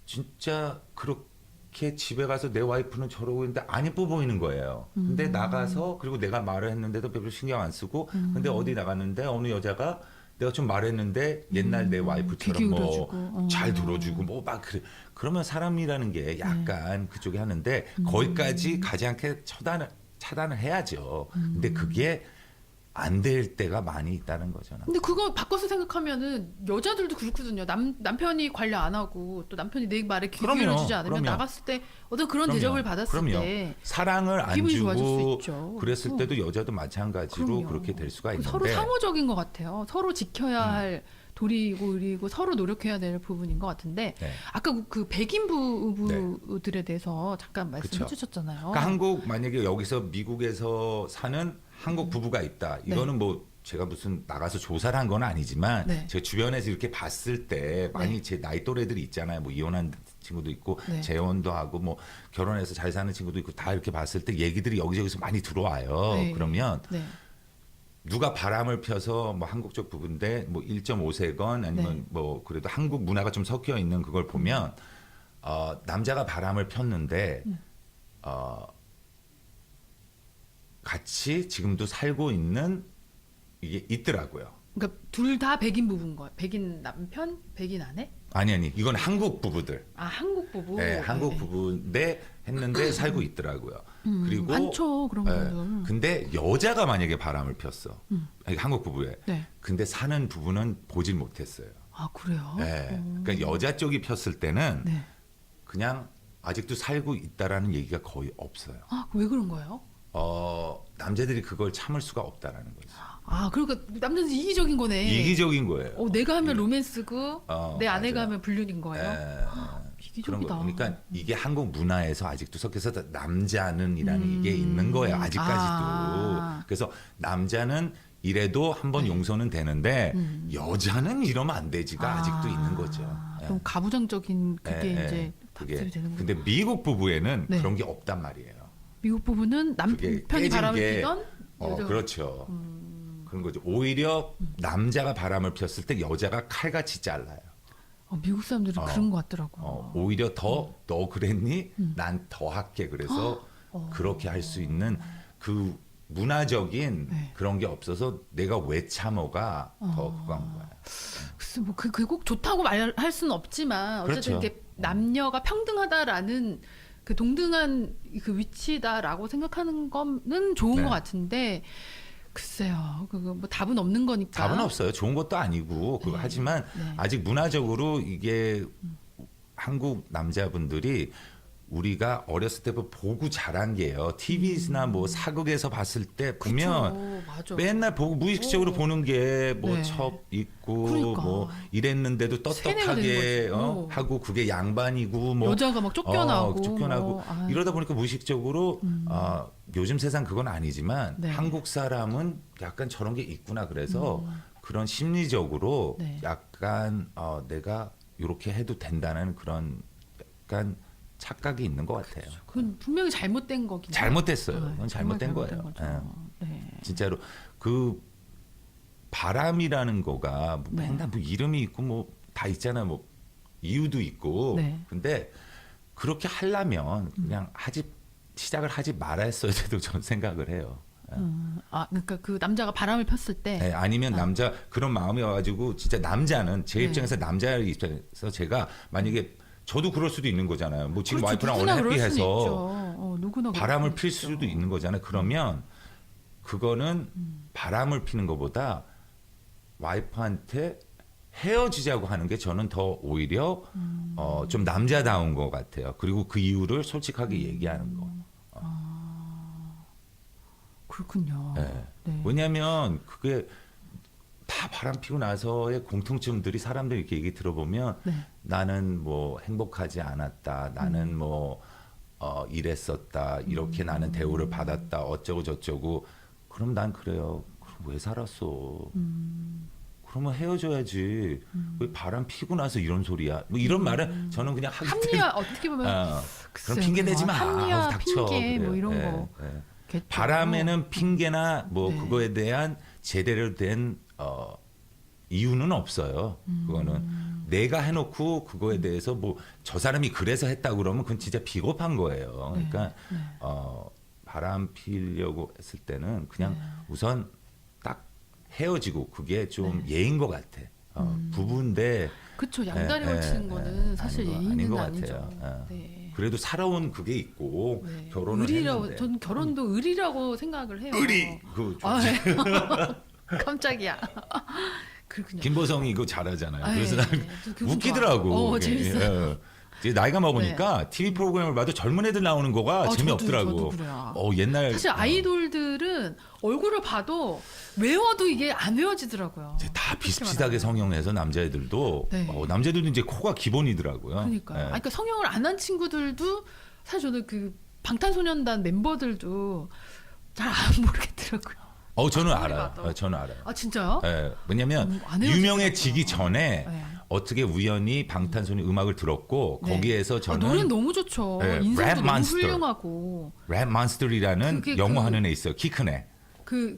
진짜 그렇게 집에 가서 내 와이프는 저러고 있는데 안 예뻐 보이는 거예요. 근데 나가서 그리고 내가 말을 했는데도 별로 신경 안 쓰고 근데 어디 나갔는데 어느 여자가 내가 좀 말했는데 옛날 내 와이프처럼 귀 뭐 기울여주고. 잘 들어주고 뭐 막 그래. 그러면 사람이라는 게 약간 그쪽에 하는데 거기까지 가지 않게 차단을 해야죠. 근데 그게 안 될 때가 많이 있다는 거죠. 근데 그거 바꿔서 생각하면은 여자들도 그렇거든요. 남편이 관리 안 하고 또 남편이 내 말에 귀 그럼요, 기울여주지 않으면 그럼요. 나갔을 때 어떤 그런 대접을 받았을 그럼요. 때 사랑을 안 기분이 좋아질 수 주고 있죠. 그랬을 때도 여자도 마찬가지로 그럼요. 그렇게 될 수가 있는데 서로 상호적인 것 같아요. 서로 지켜야 할 도리고 의리고 서로 노력해야 될 부분인 것 같은데 네. 아까 그 백인 부부들에 대해서 잠깐 말씀해 그쵸. 주셨잖아요. 그러니까 한국 만약에 여기서 미국에서 사는 한국 부부가 있다. 이거는 뭐 제가 무슨 나가서 조사를 한 건 아니지만 네. 제 주변에서 이렇게 봤을 때 많이 네. 제 나이 또래들이 있잖아요. 뭐 이혼한 친구도 있고 네. 재혼도 하고 뭐 결혼해서 잘 사는 친구도 있고 다 이렇게 봤을 때 얘기들이 여기저기서 많이 들어와요. 네. 그러면 네. 누가 바람을 펴서 뭐 한국적 부부인데 뭐 1.5세건 아니면 네. 뭐 그래도 한국 문화가 좀 섞여 있는 그걸 보면 남자가 바람을 폈는데 같이 지금도 살고 있는 이게 있더라고요. 그러니까 둘 다 백인 부부인 거예요. 백인 남편, 백인 아내? 아니 이건 한국 부부들. 아 한국 부부. 네, 한국 네. 부부인데 했는데 살고 있더라고요. 그리고 많죠 그런 분들. 근데 여자가 만약에 바람을 폈어. 아니, 한국 부부에. 네. 근데 사는 부부는 보질 못했어요. 아 그래요? 네. 그러니까 여자 쪽이 폈을 때는 네. 그냥 아직도 살고 있다라는 얘기가 거의 없어요. 아 왜 그런 거예요? 남자들이 그걸 참을 수가 없다라는 거죠. 아 그러니까 남자는 이기적인 거네. 이기적인 거예요. 내가 하면 로맨스고 내 아내가 맞아요. 하면 불륜인 거예요. 그런 이기적이다. 거. 그러니까 이게 한국 문화에서 아직도 섞여서 남자는이라는 이게 있는 거예요. 아직까지도. 그래서 남자는 이래도 한번 용서는 되는데 여자는 이러면 안 되지가 아직도 있는 거죠. 좀 가부장적인 그게 예, 이제 그게. 답습이 되는 근데 거예요. 미국 부부에는 네. 그런 게 없단 말이에요. 미국 부부는 그게 남편이 깨진 바람을 게 피던 여자가 그렇죠. 그런 거죠. 오히려 남자가 바람을 폈을 때 여자가 칼같이 잘라요. 미국 사람들은 그런 것 같더라고. 오히려 더 너 그랬니? 난 더 할게. 그래서 그렇게 할 수 있는 그 문화적인 네. 그런 게 없어서 내가 왜 참어가 더 그건 거야. 글쎄 뭐 그게 꼭 좋다고 말할 수는 없지만 어쨌든 그렇죠. 이게 남녀가 평등하다라는 그 동등한 그 위치다라고 생각하는 거는 좋은 네. 것 같은데 글쎄요 그거 뭐 답은 없는 거니까. 답은 없어요. 좋은 것도 아니고 그거 네. 하지만 네. 아직 문화적으로 이게 한국 남자분들이 우리가 어렸을 때부터 보고 자란 게요. TV나 뭐 사극에서 봤을 때 보면 그쵸, 맞아. 맨날 보고 무의식적으로 보는 게 뭐 네. 첩 있고 그러니까. 뭐 이랬는데도 세뇌가 떳떳하게 되는 거지. 하고 그게 양반이고 뭐 여자가 막 쫓겨나고 쫓겨나고 뭐, 아유. 이러다 보니까 무의식적으로 요즘 세상 그건 아니지만 네. 한국 사람은 약간 저런 게 있구나 그래서 그런 심리적으로 네. 약간 내가 이렇게 해도 된다는 그런 약간 착각이 있는 것 같아요. 그건 분명히 잘못된 거긴 해요. 잘못됐어요. 네, 그건 정말 잘못된 거예요. 거죠. 네. 진짜로 그 바람이라는 거가 뭐 네. 맨날 뭐 이름이 있고 뭐 다 있잖아요. 뭐 이유도 있고. 네. 근데 그렇게 하려면 그냥 시작을 하지 말았어야 돼도 저는 생각을 해요. 아 그러니까 그 남자가 바람을 폈을 때 네, 아니면 남자 그런 마음이 와가지고 진짜 남자는 제 네. 입장에서 남자 입장에서 제가 만약에 저도 그럴 수도 있는 거잖아요. 뭐 지금 그렇죠. 와이프랑 누구나 원래 그럴 수는 해피해서 있죠. 누구나 그럴 바람을 수는 필 있죠. 수도 있는 거잖아요. 그러면 그거는 바람을 피는 것보다 와이프한테 헤어지자고 하는 게 저는 더 오히려 좀 남자다운 것 같아요. 그리고 그 이유를 솔직하게 얘기하는 거. 그렇군요. 네. 네. 왜냐하면 그게 다 바람 피고 나서의 공통점들이 사람들 이렇게 얘기 들어보면 네. 나는 뭐 행복하지 않았다. 나는 뭐 이랬었다. 이렇게 나는 대우를 받았다. 어쩌고 저쩌고. 그럼 난 그래요. 그럼 왜 살았어? 그러면 헤어져야지. 왜 바람 피고 나서 이런 소리야? 뭐 이런 말은 저는 그냥 하기 합리화 어떻게 보면 그럼 핑계 대지 마. 합리화 아우, 닥쳐. 핑계 뭐 그래요. 이런 예, 거. 예. 겠죠. 바람에는 핑계나 뭐 네. 그거에 대한 제대로 된 이유는 없어요. 그거는 내가 해놓고 그거에 대해서 뭐 저 사람이 그래서 했다 그러면 그건 진짜 비겁한 거예요. 네. 그러니까 바람 피려고 했을 때는 그냥 네. 우선 딱 헤어지고 그게 좀 예인 것 같아. 부부인데 그쵸 양다리 예, 걸치는 예, 거는 예. 사실 아닌 예의는 것 아니죠. 같아요. 네. 그래도 살아온 그게 있고 네. 결혼을 의리라고 했는데 전 결혼도 의리라고 생각을 해요. 의리 그 아, 네. 깜짝이야. 그렇군요. 김보성이 이거 잘하잖아요. 아, 그래서 예, 난 예. 저 그분 웃기더라고. 좋아요. 그게. 재밌어요. 예. 이제 나이가 먹으니까 TV 프로그램을 봐도 젊은 애들 나오는 거가 재미없더라고. 저도 그래요. 옛날 사실 아이돌들은 얼굴을 봐도 외워도 이게 안 외워지더라고요. 이제 다 비슷비슷하게 성형해서 남자애들도 네. 남자들도 이제 코가 기본이더라고요. 그러니까요. 예. 아니, 그러니까 성형을 안 한 친구들도 사실 저는 그 방탄소년단 멤버들도 잘 안 모르겠더라고요. 저는 아무리 알아요. 봐도. 저는 알아요. 아 진짜요? 예. 왜냐면 안 헤어지더라고요. 유명해지기 전에 네. 어떻게 우연히 방탄소년 음악을 들었고 네. 거기에서 저는 노래는 너무 좋죠. 네, 인성도 랩 너무 몬스터. 훌륭하고 랩 몬스터이라는 그게 영어 그- 하는 애 있어요. 키 큰 애. 그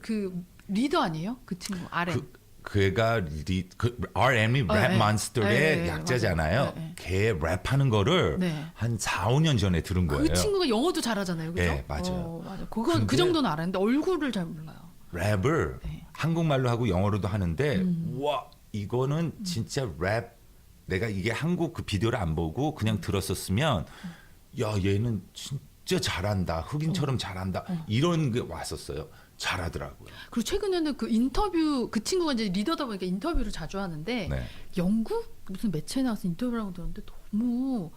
리더 아니에요? 그 친구 아래. 그애가 R&B 랩 네. 몬스터의 네, 약자잖아요. 맞아요. 네. 걔 랩하는 거를 네. 한 4, 5년 전에 들은 거예요. 그 친구가 영어도 잘하잖아요, 그죠? 네, 맞아요. 맞아. 그건 그 근데- 정도는 알았는데 얼굴을 잘 몰라요. 랩을 네. 한국말로 하고 영어로도 하는데 와 이거는 진짜 랩 내가 이게 한국 그 비디오를 안 보고 그냥 들었었으면 야 얘는 진짜 잘한다 흑인처럼 잘한다 이런 게 왔었어요. 잘하더라고요. 그리고 최근에는 그 인터뷰 그 친구가 이제 리더다 보니까 인터뷰를 자주 하는데 네. 영국 무슨 매체에 나와서 인터뷰라고 들었는데 너무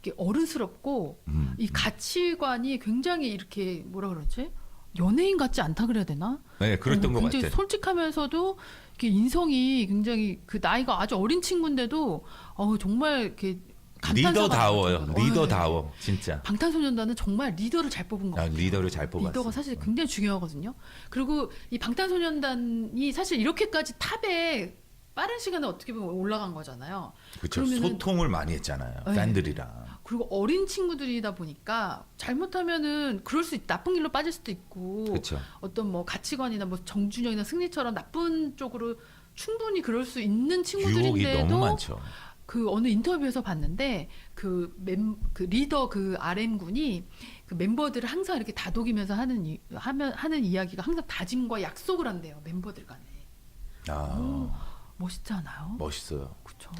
이렇게 어른스럽고 이 가치관이 굉장히 이렇게 뭐라 그러지? 연예인 같지 않다 그래야 되나? 네, 그랬던 것 굉장히 같아요. 솔직하면서도 이렇게 인성이 굉장히 그 나이가 아주 어린 친구인데도 정말 이렇게 감탄사가 리더다워요. 나올 정도로. 리더다워 진짜. 방탄소년단은 정말 리더를 잘 뽑은 것 같아요. 리더를 잘 뽑았어요. 리더가 사실 굉장히 중요하거든요. 그리고 이 방탄소년단이 사실 이렇게까지 탑에 빠른 시간에 어떻게 보면 올라간 거잖아요. 그렇죠. 그러면은- 소통을 많이 했잖아요. 네. 팬들이랑. 그리고 어린 친구들이다 보니까 잘못하면은 그럴 수 있, 나쁜 길로 빠질 수도 있고 그렇죠. 어떤 뭐 가치관이나 뭐 정준영이나 승리처럼 나쁜 쪽으로 충분히 그럴 수 있는 유혹이 친구들인데도 너무 많죠. 그 어느 인터뷰에서 봤는데 그 리더 그 RM 군이 그 멤버들을 항상 이렇게 다독이면서 하는 이야기가 항상 다짐과 약속을 한대요. 멤버들 간에. 멋있지 않아요? 멋있어요. 그렇죠.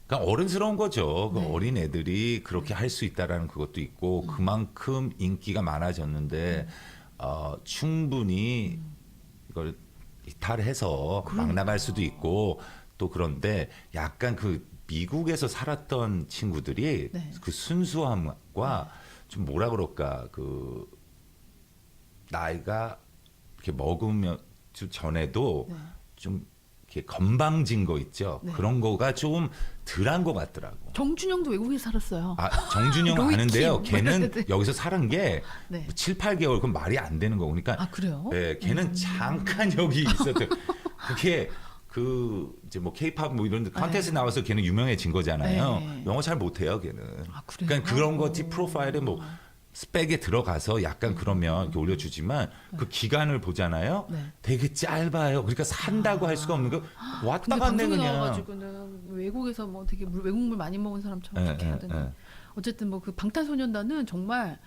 그러니까 어른스러운 거죠. 그 네. 어린 애들이 그렇게 할 수 있다라는 그것도 있고 그만큼 인기가 많아졌는데 충분히 이걸 이탈해서 막 나갈 수도 있고 또 그런데 약간 그 미국에서 살았던 친구들이 네. 그 순수함과 좀 뭐라 그럴까 그 나이가 이렇게 먹으면 전에도 네. 좀 이렇게 건방진 거 있죠. 네. 그런 거가 좀 덜한 것 같더라고. 정준영도 외국에 살았어요. 정준영 로이킴. 아는데요. 걔는 네. 여기서 살은 게 네. 7, 8개월 그럼 말이 안 되는 거. 그러니까 아 그래요? 네, 걔는 잠깐 여기 있었던 그게 그 이제 뭐 케이팝 뭐 이런 컨텐츠 나와서 걔는 유명해진 거잖아요. 네. 영어 잘 못해요, 걔는. 아, 그래요? 그러니까 그런 거 T 프로파일에 뭐 스펙에 들어가서 약간 그러면 이렇게 올려주지만 그 기간을 보잖아요. 네. 되게 짧아요. 그러니까 산다고 할 수가 없는 거 왔다 근데 갔네 방송에 그냥. 나와가지고는 외국에서 뭐 되게 외국물 많이 먹은 사람처럼 그렇게 하던데. 어쨌든 뭐 그 방탄소년단은 정말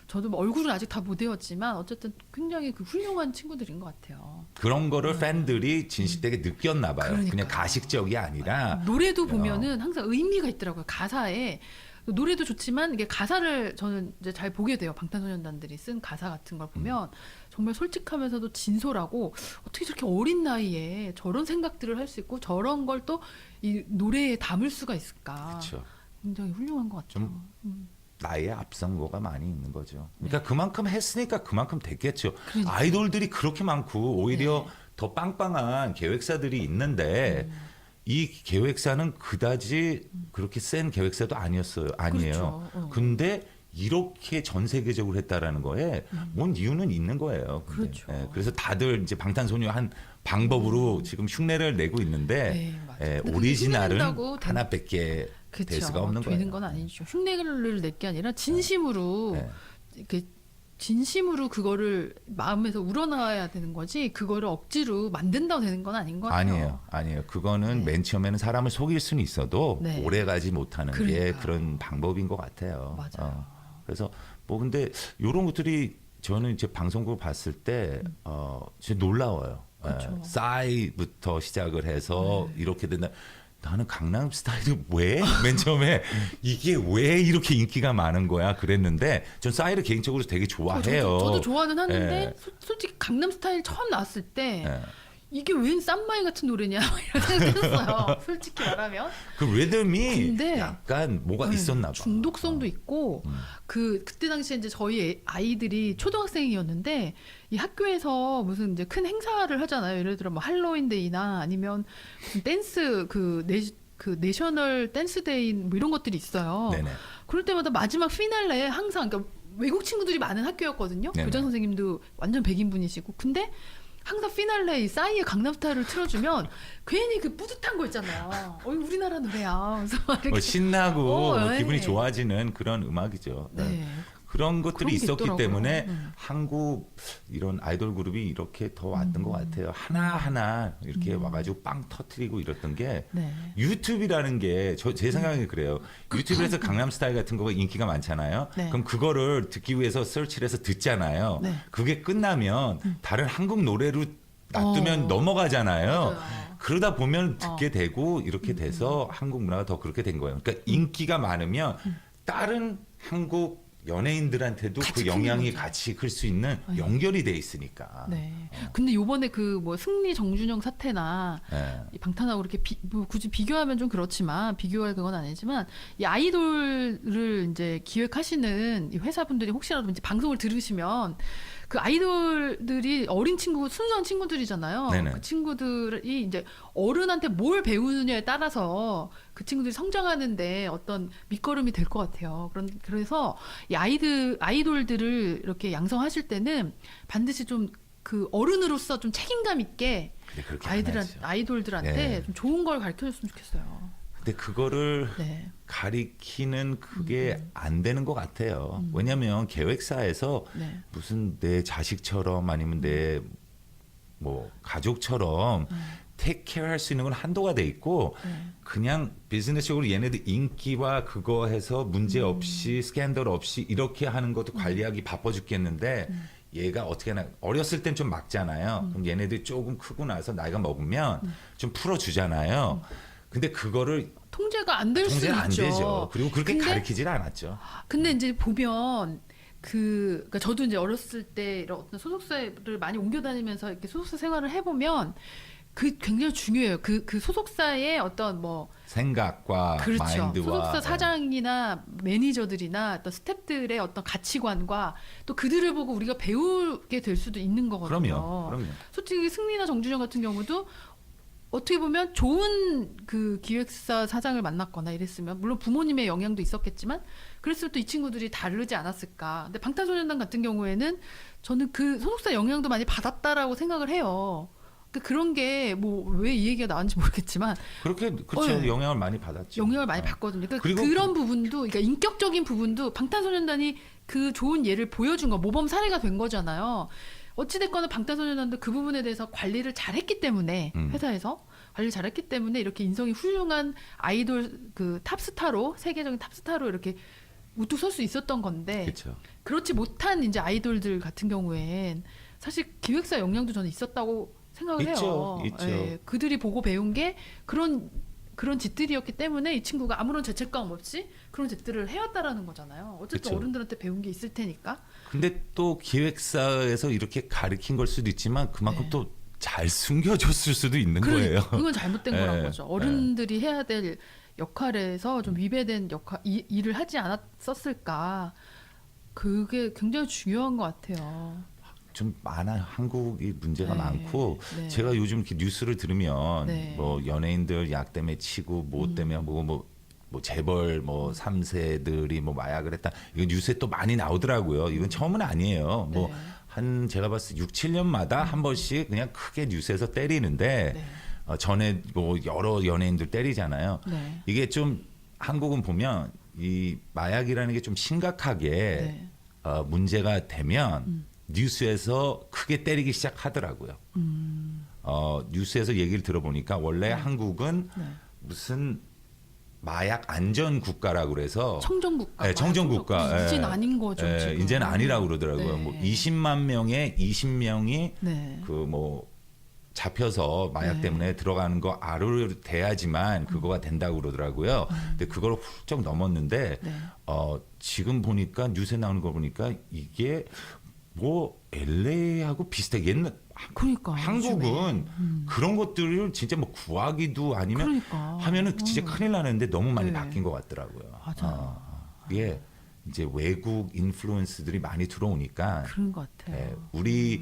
저도 뭐 얼굴은 아직 다 못 외웠지만 어쨌든 굉장히 그 훌륭한 친구들인 것 같아요. 그런 거를 팬들이 진실되게 느꼈나 봐요. 그냥 그러니까요. 가식적이 아니라 노래도 보면은 항상 의미가 있더라고요. 가사에 노래도 좋지만 이게 가사를 저는 이제 잘 보게 돼요. 방탄소년단들이 쓴 가사 같은 걸 보면 정말 솔직하면서도 진솔하고 어떻게 저렇게 어린 나이에 저런 생각들을 할 수 있고 저런 걸 또 이 노래에 담을 수가 있을까? 그렇죠. 굉장히 훌륭한 것 같아요. 좀 나이에 앞선 거가 많이 있는 거죠. 그러니까 그만큼 했으니까 그만큼 됐겠죠. 그러니까요. 아이돌들이 그렇게 많고 오히려 네. 더 빵빵한 계획사들이 있는데 이 계획사는 그다지 그렇게 센 계획사도 아니에요. 그렇죠. 근데 이렇게 전 세계적으로 했다라는 거에 뭔 이유는 있는 거예요. 근데. 그렇죠. 예, 그래서 다들 이제 방탄소녀 한 방법으로 지금 흉내를 내고 있는데 네, 맞아요. 예, 근데 그게 오리지널은 흉내낸다고 하나밖에 될 그쵸. 수가 없는 되는 거예요. 건 아니죠. 흉내를 낼 게 아니라 진심으로 네. 이렇게 진심으로 그거를 마음에서 우러나와야 되는 거지 그거를 억지로 만든다고 되는 건 아닌 것 같아요. 아니에요. 그거는 네. 맨 처음에는 사람을 속일 수는 있어도 네. 오래 가지 못하는 게 그러니까요. 그런 방법인 것 같아요. 맞아요. 그래서 뭐 근데 이런 것들이 저는 이제 방송국을 봤을 때 진짜 놀라워요. 그렇죠. 싸이부터 시작을 해서 이렇게 된다. 나는 강남 스타일이 왜 맨 처음에 이게 왜 이렇게 인기가 많은 거야 그랬는데 전 싸이를 개인적으로 되게 좋아해요. 저도 좋아는 하는데 예. 솔직히 강남 스타일 처음 나왔을 때 예. 이게 웬 쌈마이 같은 노래냐 이런 생각했어요. 솔직히 말하면. 그 리듬이 근데 약간 뭐가 네, 있었나 봐. 중독성도 있고 그때 당시에 이제 저희 아이들이 초등학생이었는데 이 학교에서 무슨 이제 큰 행사를 하잖아요. 예를 들어 뭐 할로윈데이나 아니면 무슨 댄스 그 내셔널 댄스 데이 뭐 이런 것들이 있어요. 네네. 그럴 때마다 마지막 피날레에 항상 그러니까 외국 친구들이 많은 학교였거든요. 네네. 교장 선생님도 완전 백인분이시고 근데 항상 피날레 이 싸이의 강남스타일을 틀어주면 괜히 그 뿌듯한 거 있잖아요. 우리나라 노래야. 그래서 막 이렇게 신나고 네. 기분이 좋아지는 그런 음악이죠. 네. 그런 것들이 그런 게 있었기 있더라고요. 때문에 한국 이런 아이돌 그룹이 이렇게 더 왔던 것 같아요. 하나하나 이렇게 와가지고 빵 터트리고 이랬던 게 네. 유튜브라는 게 제 생각에 그래요. 유튜브에서 강남 스타일 같은 거가 인기가 많잖아요. 네. 그럼 그거를 듣기 위해서 서치를 해서 듣잖아요. 네. 그게 끝나면 다른 한국 노래로 놔두면 넘어가잖아요. 맞아요. 그러다 보면 듣게 되고 이렇게 돼서 한국 문화가 더 그렇게 된 거예요. 그러니까 인기가 많으면 다른 한국 연예인들한테도 그 같이 영향이 크는 거죠. 같이 클 수 있는 연결이 돼 있으니까. 네. 근데 요번에 그 뭐 승리 정준영 사태나 네. 이 방탄하고 이렇게 뭐 굳이 비교하면 좀 그렇지만 비교할 그건 아니지만 이 아이돌을 이제 기획하시는 이 회사분들이 혹시라도 이제 방송을 들으시면 그 아이돌들이 어린 친구 순수한 친구들이잖아요. 네네. 그 친구들이 이제 어른한테 뭘 배우느냐에 따라서 그 친구들이 성장하는데 어떤 밑거름이 될 것 같아요. 그래서 이 아이돌들을 이렇게 양성하실 때는 반드시 좀 그 어른으로서 좀 책임감 있게 근데 그렇게 안 하죠. 아이돌들한테 네. 좀 좋은 걸 가르쳐줬으면 좋겠어요. 근데 그거를 네. 가리키는 그게 안 되는 것 같아요. 왜냐하면 계획사에서 네. 무슨 내 자식처럼 아니면 내 뭐 가족처럼 테이크케어 할 수 있는 건 한도가 돼 있고 그냥 비즈니스적으로 얘네들 인기와 그거 해서 문제 없이 스캔들 없이 이렇게 하는 것도 관리하기 바빠 죽겠는데 얘가 어떻게 하나 어렸을 땐 좀 막잖아요. 그럼 얘네들이 조금 크고 나서 나이가 먹으면 좀 풀어주잖아요. 근데 그거를 통제가 안 될 수 있죠. 통제는 안 되죠. 그리고 그렇게 근데- 가르치질 않았죠. 근데 이제 보면 그러니까 저도 이제 어렸을 때 이런 어떤 소속사를 많이 옮겨 다니면서 이렇게 소속사 생활을 해보면 그 굉장히 중요해요. 그 소속사의 어떤 뭐 생각과 그렇죠. 마인드와 소속사 사장이나 매니저들이나 어떤 스태프들의 어떤 가치관과 또 그들을 보고 우리가 배우게 될 수도 있는 거거든요. 그럼요. 솔직히 승리나 정준영 같은 경우도 어떻게 보면 좋은 그 기획사 사장을 만났거나 이랬으면 물론 부모님의 영향도 있었겠지만 그랬을 때 이 친구들이 다르지 않았을까. 근데 방탄소년단 같은 경우에는 저는 그 소속사 영향도 많이 받았다라고 생각을 해요. 그런 게 뭐 왜 이 얘기가 나왔는지 모르겠지만 그렇죠. 네. 영향을 많이 받았죠. 영향을 많이 받거든요. 그러니까 그리고 그런 부분도 그러니까 인격적인 부분도 방탄소년단이 그 좋은 예를 보여준 거 모범 사례가 된 거잖아요. 어찌됐거나 방탄소년단도 그 부분에 대해서 관리를 잘했기 때문에 회사에서 관리를 잘했기 때문에 이렇게 인성이 훌륭한 아이돌 그 탑스타로 세계적인 탑스타로 이렇게 우뚝 설 수 있었던 건데 그렇죠. 그렇지 못한 이제 아이돌들 같은 경우엔 사실 기획사 영향도 저는 있었다고 생각을 해요. 있죠. 예, 그들이 보고 배운 게 그런 짓들이었기 때문에 이 친구가 아무런 죄책감 없이 그런 짓들을 해왔다라는 거잖아요. 어쨌든 그쵸. 어른들한테 배운 게 있을 테니까. 근데 또 기획사에서 이렇게 가르친 걸 수도 있지만 그만큼 네. 또 잘 숨겨줬을 수도 있는 거예요. 그건 잘못된 예, 거란 거죠. 어른들이 해야 될 역할에서 좀 위배된 일을 하지 않았었을까. 그게 굉장히 중요한 것 같아요. 좀 많아 한국이 문제가 네, 많고 네. 제가 요즘 이렇게 뉴스를 들으면 네. 뭐 연예인들 약 때문에 치고 뭐 때문에 뭐 재벌 뭐 3세들이 뭐 마약을 했다. 이거 뉴스에 또 많이 나오더라고요. 이건 처음은 아니에요. 뭐 네. 한 제가 봤을 때 6, 7년마다 한 번씩 그냥 크게 뉴스에서 때리는데 네. 전에 뭐 여러 연예인들 때리잖아요. 네. 이게 좀 한국은 보면 이 마약이라는 게 좀 심각하게 네. 문제가 되면 뉴스에서 크게 때리기 시작하더라고요. 뉴스에서 얘기를 들어보니까 원래 한국은 네. 무슨 마약 안전 국가라고 그래서 청정국가. 네, 청정국가. 이젠 예. 아닌 거죠. 예, 지금. 이제는 아니라고 그러더라고요. 네. 뭐 20만 명에 20명이 네. 그 뭐 잡혀서 마약 네. 때문에 들어가는 거 알을 돼야지만 그거가 된다고 그러더라고요. 근데 그걸 훌쩍 넘었는데 네. 지금 보니까 뉴스에 나오는 거 보니까 이게 뭐 LA하고 비슷하게 옛날 그러니까 한국은 그런 것들을 진짜 뭐 구하기도 아니면 그러니까. 하면은 진짜 큰일 나는데 너무 많이 네. 바뀐 것 같더라고요. 맞아요. 이게 이제 외국 인플루언스들이 많이 들어오니까 그런 것 같아요. 예, 우리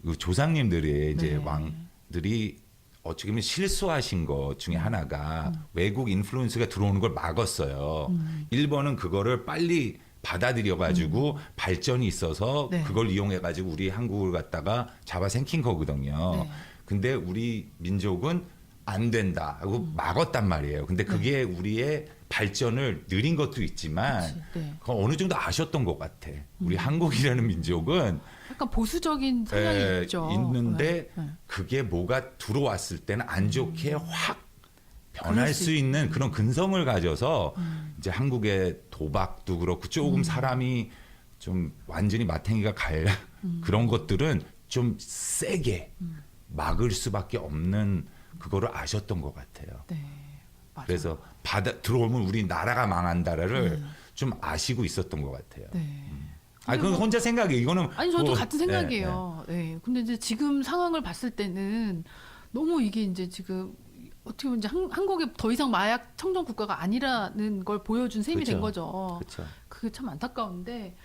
그 조상님들이 이제 네. 왕들이 어떻게 보면 실수하신 것 중에 하나가 외국 인플루언스가 들어오는 걸 막았어요. 일본은 그거를 빨리 받아들여가지고 발전이 있어서 네. 그걸 이용해가지고 우리 한국을 갖다가 잡아생긴 거거든요. 네. 근데 우리 민족은 안 된다 하고 막았단 말이에요. 근데 그게 우리의 발전을 느린 것도 있지만 그치, 네. 그건 어느 정도 아셨던 것 같아. 우리 한국이라는 민족은 약간 보수적인 성향이 있죠. 있는데 네. 그게 뭐가 들어왔을 때는 안 좋게 확 변할 그럴 수 수 있는 그런 근성을 가져서 이제 한국의 도박도 그렇고 조금 사람이 좀 완전히 마탱이가 갈 그런 것들은 좀 세게 막을 수밖에 없는 그거를 아셨던 것 같아요. 네. 맞아요. 그래서 들어오면 우리 나라가 망한다를 좀 아시고 있었던 것 같아요. 네. 아, 그건 혼자 생각이에요. 이거는 아니 저도 뭐, 같은 생각이에요. 네. 근데 이제 지금 상황을 봤을 때는 너무 이게 이제 지금 어떻게 보면 이제 한국이 더 이상 마약 청정 국가가 아니라는 걸 보여준 셈이 된 거죠. 그렇죠. 그게 참 안타까운데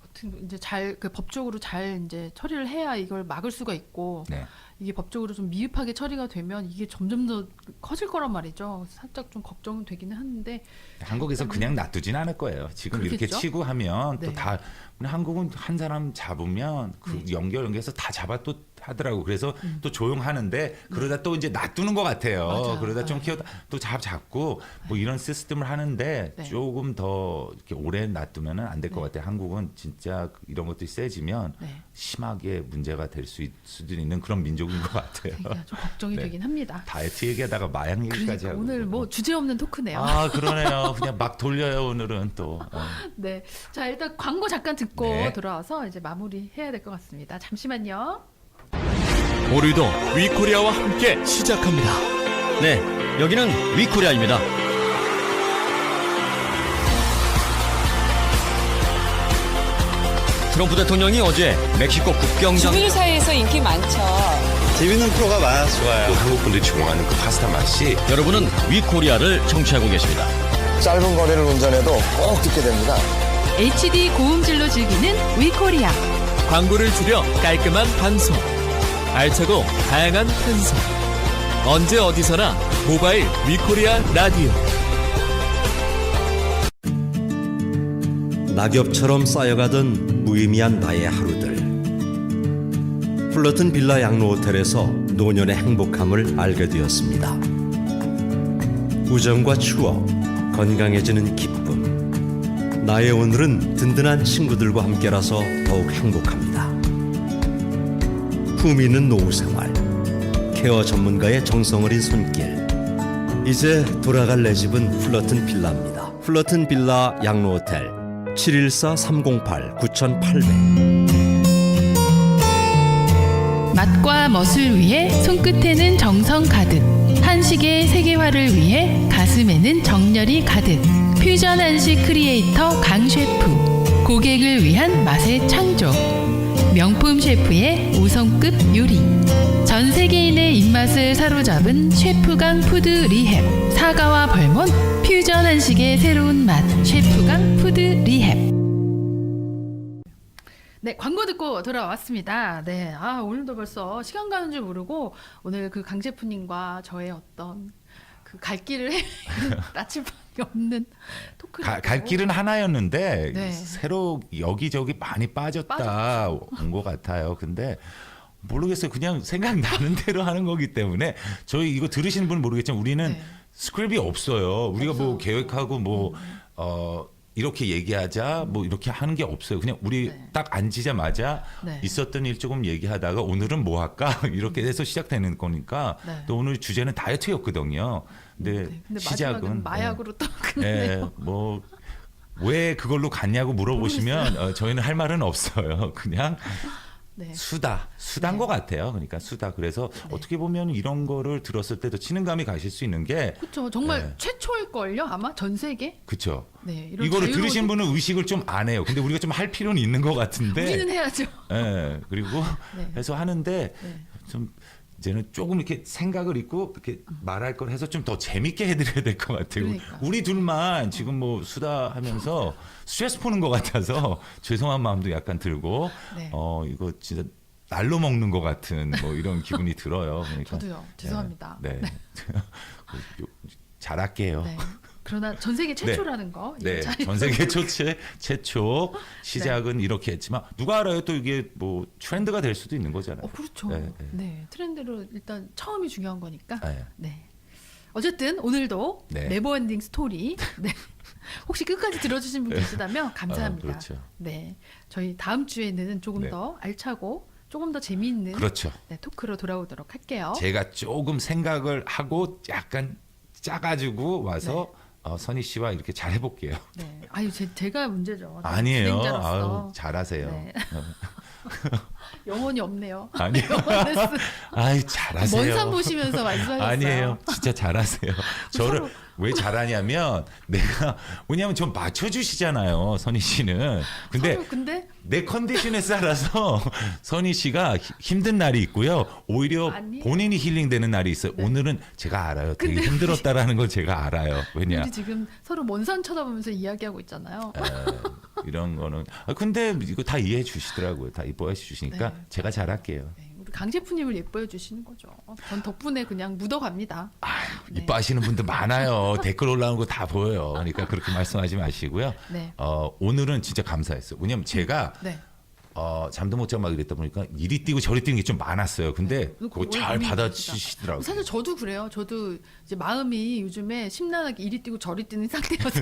어떻게 이제 잘 그 법적으로 잘 이제 처리를 해야 이걸 막을 수가 있고 네. 이게 법적으로 좀 미흡하게 처리가 되면 이게 점점 더 커질 거란 말이죠. 살짝 좀 걱정은 되기는 하는데 한국에서 그냥 놔두진 않을 거예요. 지금 이렇게 그렇겠죠? 치고 하면 네. 또 다 한국은 한 사람 잡으면 그 연결해서 다 잡아 또 하더라고. 그래서 또 조용하는데 그러다 또 이제 놔두는 것 같아요. 맞아요. 그러다 좀 키워다 또 잡고 뭐 이런 시스템을 하는데 네. 조금 더 이렇게 오래 놔두면 안 될 것 같아요. 한국은 진짜 이런 것들이 세지면 네. 심하게 문제가 될 수도 있는 그런 민족인 것 같아요. 그러니까 좀 걱정이 네. 되긴 합니다. 다이어트 얘기하다가 마약 얘기까지 그러니까 하고. 오늘 뭐 주제 없는 토크네요. 아 그러네요. 그냥 막 돌려요 오늘은 또. 네. 자, 일단 광고 잠깐 듣고 네. 돌아와서 이제 마무리해야 될 것 같습니다. 잠시만요. 우리도 위코리아와 함께 시작합니다. 네, 여기는 위코리아입니다. 트럼프 대통령이 어제 멕시코 국경장 주민들 사이에서 인기 많죠. 재밌는 프로가 많아서 좋아요. 한국 분들이 좋아하는 그 파스타 맛이 여러분은 위코리아를 청취하고 계십니다. 짧은 거리를 운전해도 꼭 듣게 됩니다. HD 고음질로 즐기는 위코리아. 광고를 줄여 깔끔한 방송. 알차고 다양한 편성. 언제 어디서나 모바일 위코리아 라디오. 낙엽처럼 쌓여가던 무의미한 나의 하루들. 플러튼 빌라 양로 호텔에서 노년의 행복함을 알게 되었습니다. 우정과 추억, 건강해지는 기쁨. 나의 오늘은 든든한 친구들과 함께라서 더욱 행복합니다. 품위 있는 노후 생활, 케어 전문가의 정성 어린 손길. 이제 돌아갈 내 집은 플러튼 빌라입니다. 플러튼 빌라 양로 호텔 714-308-9800. 맛과 멋을 위해 손끝에는 정성 가득, 한식의 세계화를 위해 가슴에는 정열이 가득. 퓨전 한식 크리에이터 강 셰프, 고객을 위한 맛의 창조. 명품 셰프의 5성급 요리. 전 세계인의 입맛을 사로잡은 셰프강 푸드 리헵. 사과와 벌몬, 퓨전 한식의 새로운 맛. 셰프강 푸드 리헵. 네, 광고 듣고 돌아왔습니다. 네, 오늘도 벌써 시간 가는 줄 모르고 오늘 그 강 셰프님과 저의 어떤 그 갈 길을 나침반이 없는 토크를 갈 길은 하나였는데 네. 새로 여기저기 많이 빠졌다 온 것 같아요. 근데 모르겠어요. 그냥 생각나는 대로 하는 거기 때문에 저희 이거 들으시는 분은 모르겠지만 우리는 네. 스크립이 없어요. 우리가 뭐 없어. 계획하고 뭐 이렇게 얘기하자 뭐 이렇게 하는 게 없어요. 그냥 우리 네. 딱 앉으자마자 네. 있었던 일 조금 얘기하다가 오늘은 뭐 할까 이렇게 해서 시작되는 거니까 네. 또 오늘 주제는 다이어트였거든요. 근데, 네, 근데 시작은 마지막은 마약으로 또 예, 끝내요. 뭐 왜 그걸로 갔냐고 물어보시면 저희는 할 말은 없어요. 그냥 네. 수다인 네. 것 같아요. 그러니까 수다. 그래서 어떻게 보면 이런 거를 들었을 때도 치는감이 가실 수 있는 게 그렇죠. 정말 네. 최초일걸요, 아마 전 세계. 그렇죠. 네, 이런 이거를 자유로운 들으신 분은 의식을 좀 안 해요. 근데 우리가 좀 할 필요는 있는 것 같은데. 우리는 해야죠. 예. 그리고 네. 해서 하는데 네. 좀 이제는 조금 이렇게 생각을 잊고 이렇게 말할 걸 해서 좀 더 재밌게 해드려야 될 것 같아요. 그러니까. 우리 둘만 지금 뭐 수다하면서 스트레스 푸는 것 같아서 죄송한 마음도 약간 들고 네. 이거 진짜 날로 먹는 것 같은 뭐 이런 기분이 들어요. 그러니까 저도요. 죄송합니다. 네. 잘할게요. 네. 그러나 전 세계 최초라는 거. 네, 이거 잘 전 세계 최초 시작은 이렇게 했지만 누가 알아요? 또 이게 뭐 트렌드가 될 수도 있는 거잖아요. 그렇죠. 네, 네, 네. 트렌드로 일단 처음이 중요한 거니까. 네. 네. 어쨌든 오늘도 네. 네버엔딩 스토리. 네. 혹시 끝까지 들어주신 분 계시다면 감사합니다. 그렇죠. 네, 저희 다음 주에는 조금 네. 더 알차고 조금 더 재미있는 그렇죠. 네, 토크로 돌아오도록 할게요. 제가 조금 생각을 하고 약간 짜가지고 와서 선희 씨와 이렇게 잘 해볼게요. 네, 아유 제가 문제죠. 아니에요. 진행자로서. 아유, 잘하세요. 네. 영혼이 없네요. 아니요. 영혼레스. 아유, 잘하세요. 먼 산 보시면서 말씀하셨어요. 아니에요. 진짜 잘하세요. 저를 왜 잘하냐면 왜냐하면 좀 맞춰주시잖아요, 선희 씨는. 근데 내 컨디션에 따라서 선희 씨가 힘든 날이 있고요. 오히려 아니에요. 본인이 힐링되는 날이 있어요. 네. 오늘은 제가 알아요. 되게 근데 힘들었다라는 걸 제가 알아요. 왜냐? 우리 지금 서로 먼 산 쳐다보면서 이야기하고 있잖아요. 이런 거는 근데 이거 다 이해해 주시더라고요. 다 이뻐해 주시니까 네. 제가 잘할게요. 네, 우리 강 셰프님을 예뻐해 주시는 거죠. 전 덕분에 그냥 묻어갑니다. 네. 이뻐하시는 분들 많아요. 댓글 올라오는 거 다 보여요. 그러니까 그렇게 말씀하지 마시고요. 네. 오늘은 진짜 감사했어요. 왜냐면 제가 네. 잠도 못 자고 막 이랬다 보니까 이리 뛰고 저리 뛰는 게 좀 많았어요. 근데 그거 오래 잘 고민이 받아치시더라고요. 사실 저도 그래요. 저도 이제 마음이 요즘에 심란하게 이리 뛰고 저리 뛰는 상태여서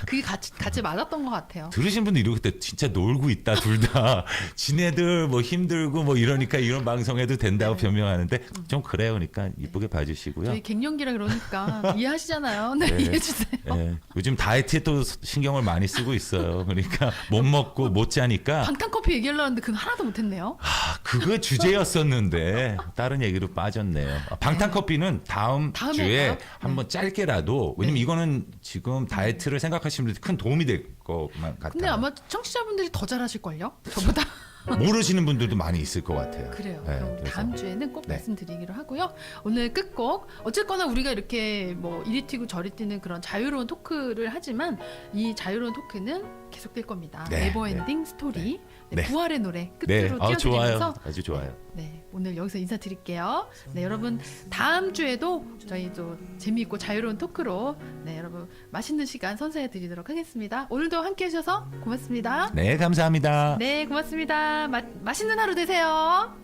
그게 같이 맞았던 것 같아요. 들으신 분들 이러고 그때 진짜 놀고 있다 둘 다 지네들 뭐 힘들고 뭐 이러니까 이런 방송해도 된다고 변명하는데 좀 그래요. 그러니까 이쁘게 봐주시고요. 저희 갱년기라 그러니까 이해하시잖아요. 네, 이해해주세요. 네. 요즘 다이어트에 또 신경을 많이 쓰고 있어요. 그러니까 못 먹고 못 자니까. 방탄커피 얘기하려고 했는데 그건 하나도 못했네요. 그거 주제였었는데 다른 얘기로 빠졌네요. 방탄커피는 다음 주에 할까요? 한번 짧게라도 왜냐면 이거는 지금 다이어트를 생각하시는 분들 큰 도움이 될 것만 같아요. 근데 아마 청취자분들이 더 잘하실걸요? 저보다. 모르시는 분들도 많이 있을 것 같아요. 그래요. 네, 그럼 그래서. 다음 주에는 꼭 네. 말씀드리기로 하고요. 오늘 끝곡 어쨌거나 우리가 이렇게 뭐 이리 튀고 저리 뛰는 그런 자유로운 토크를 하지만 이 자유로운 토크는 계속될 겁니다. 네, 네버엔딩 스토리 네. 부활의 노래 네, 끝으로 좋아요. 띄워드리면서 아주 좋아요. 네, 오늘 여기서 인사드릴게요. 네, 여러분 다음 주에도 저희 또 재미있고 자유로운 토크로 네, 여러분 맛있는 시간 선사해드리도록 하겠습니다. 오늘도 함께해 주셔서 고맙습니다. 네, 감사합니다. 네, 고맙습니다. 맛있는 하루 되세요.